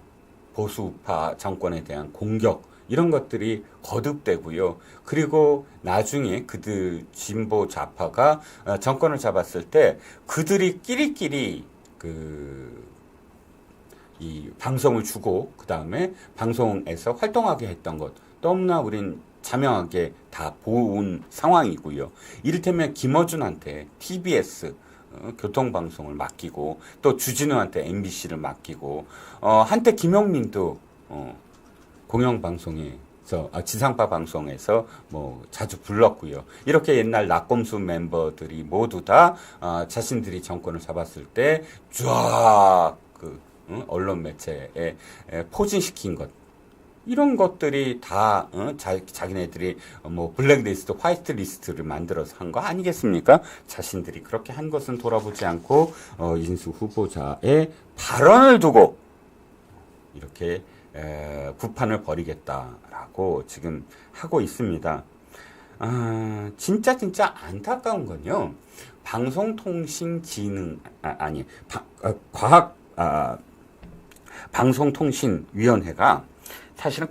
보수우파 정권에 대한 공격, 이런 것들이 거듭되고요. 그리고 나중에 그들 진보 좌파가 정권을 잡았을 때 그들이 끼리끼리 이 방송을 주고 그 다음에 방송에서 활동하게 했던 것, 너무나 우린 자명하게 다 보온 상황이고요. 이를테면 김어준한테 TBS 교통방송을 맡기고, 또 주진우한테 MBC를 맡기고, 한때 김용민도 공영방송에서 지상파 방송에서 뭐 자주 불렀고요. 이렇게 옛날 낙검수 멤버들이 모두 다 자신들이 정권을 잡았을 때 쫙 언론 매체에 포진시킨 것, 이런 것들이 다 자기네들이 뭐 블랙리스트, 화이트리스트를 만들어서 한 거 아니겠습니까? 자신들이 그렇게 한 것은 돌아보지 않고 이진숙 후보자의 발언을 두고 이렇게 구판을 벌이겠다라고 지금 하고 있습니다. 진짜 안타까운 건요. 방송통신위원회가 사실은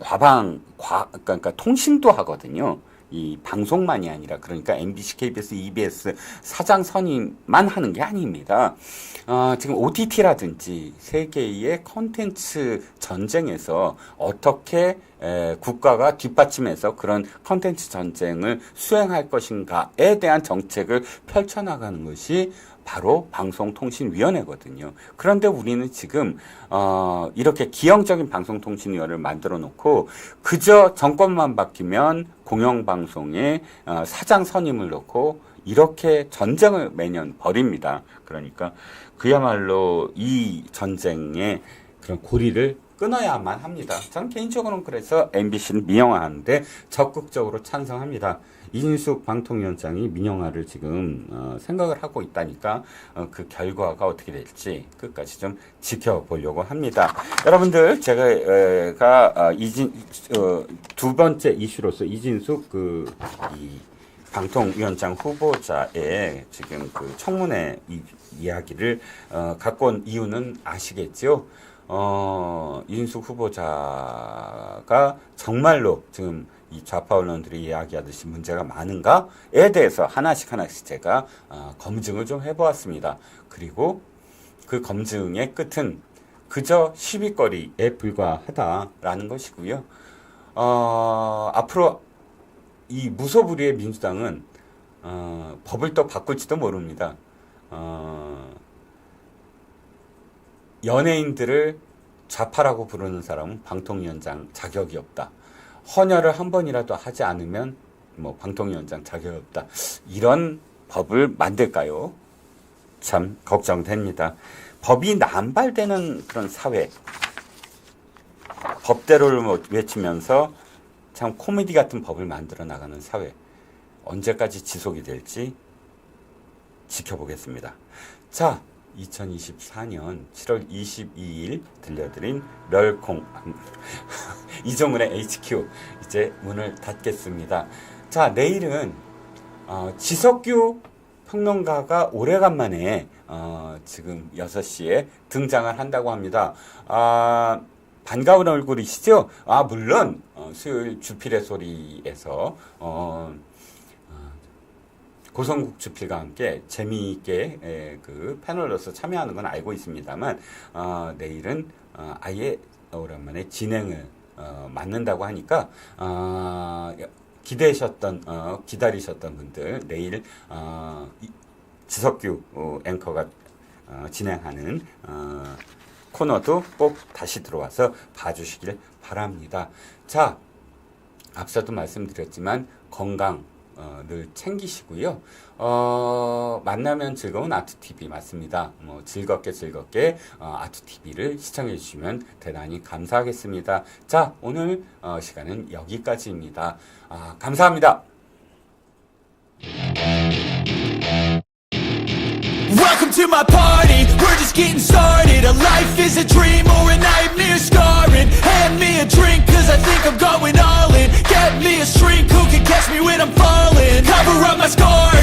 그러니까 통신도 하거든요. 이 방송만이 아니라, 그러니까 MBC, KBS, EBS 사장 선임만 하는 게 아닙니다. 지금 OTT라든지 세계의 콘텐츠 전쟁에서 어떻게 국가가 뒷받침해서 그런 콘텐츠 전쟁을 수행할 것인가에 대한 정책을 펼쳐나가는 것이 바로 방송통신위원회거든요. 그런데 우리는 지금 이렇게 기형적인 방송통신위원회를 만들어 놓고 그저 정권만 바뀌면 공영방송에 사장 선임을 놓고 이렇게 전쟁을 매년 벌입니다. 그러니까 그야말로 이 전쟁의 그런 고리를 끊어야만 합니다. 저는 개인적으로는 그래서 MBC를 민영화하는데 적극적으로 찬성합니다. 이진숙 방통위원장이 민영화를 지금 생각을 하고 있다니까 그 결과가 어떻게 될지 끝까지 좀 지켜보려고 합니다. 여러분들, 제가 두 번째 이슈로서 이진숙 이 방통위원장 후보자의 지금 그 청문회 이야기를 갖고 온 이유는 아시겠죠? 이진숙 후보자가 정말로 지금 이 좌파 언론들이 이야기하듯이 문제가 많은가에 대해서 하나씩 제가 검증을 좀 해보았습니다. 그리고 그 검증의 끝은 그저 시비거리에 불과하다라는 것이고요. 앞으로 이 무소불위의 민주당은 법을 또 바꿀지도 모릅니다. 연예인들을 좌파라고 부르는 사람은 방통위원장 자격이 없다. 헌혈을 한 번이라도 하지 않으면 뭐 방통위원장 자격이 없다. 이런 법을 만들까요? 참 걱정됩니다. 법이 남발되는 그런 사회, 법대로를 외치면서 참 코미디 같은 법을 만들어 나가는 사회, 언제까지 지속이 될지 지켜보겠습니다. 자, 2024년 7월 22일 들려드린 멸콩 이종훈의 HQ 이제 문을 닫겠습니다. 자, 내일은 지석규 평론가가 오래간만에 지금 6시에 등장을 한다고 합니다. 반가운 얼굴이시죠? 물론 수요일 주필의 소리에서 고성국 주필과 함께 재미있게 그 패널로서 참여하는 건 알고 있습니다만 내일은 아예 오랜만에 진행을 맡는다고 하니까 기다리셨던 분들 내일 지석규 앵커가 진행하는 코너도 꼭 다시 들어와서 봐주시길 바랍니다. 자, 앞서도 말씀드렸지만 건강 늘 챙기시고요. 만나면 즐거운 아트TV 맞습니다. 즐겁게 아트TV를 시청해 주시면 대단히 감사하겠습니다. 자, 오늘 시간은 여기까지입니다. 감사합니다. Welcome to my party, we're just getting started. A life is a dream or a nightmare scarring. Hand me a drink cause I think I'm going all in. Get me a shrink who can catch me when I'm falling. Cover up my scars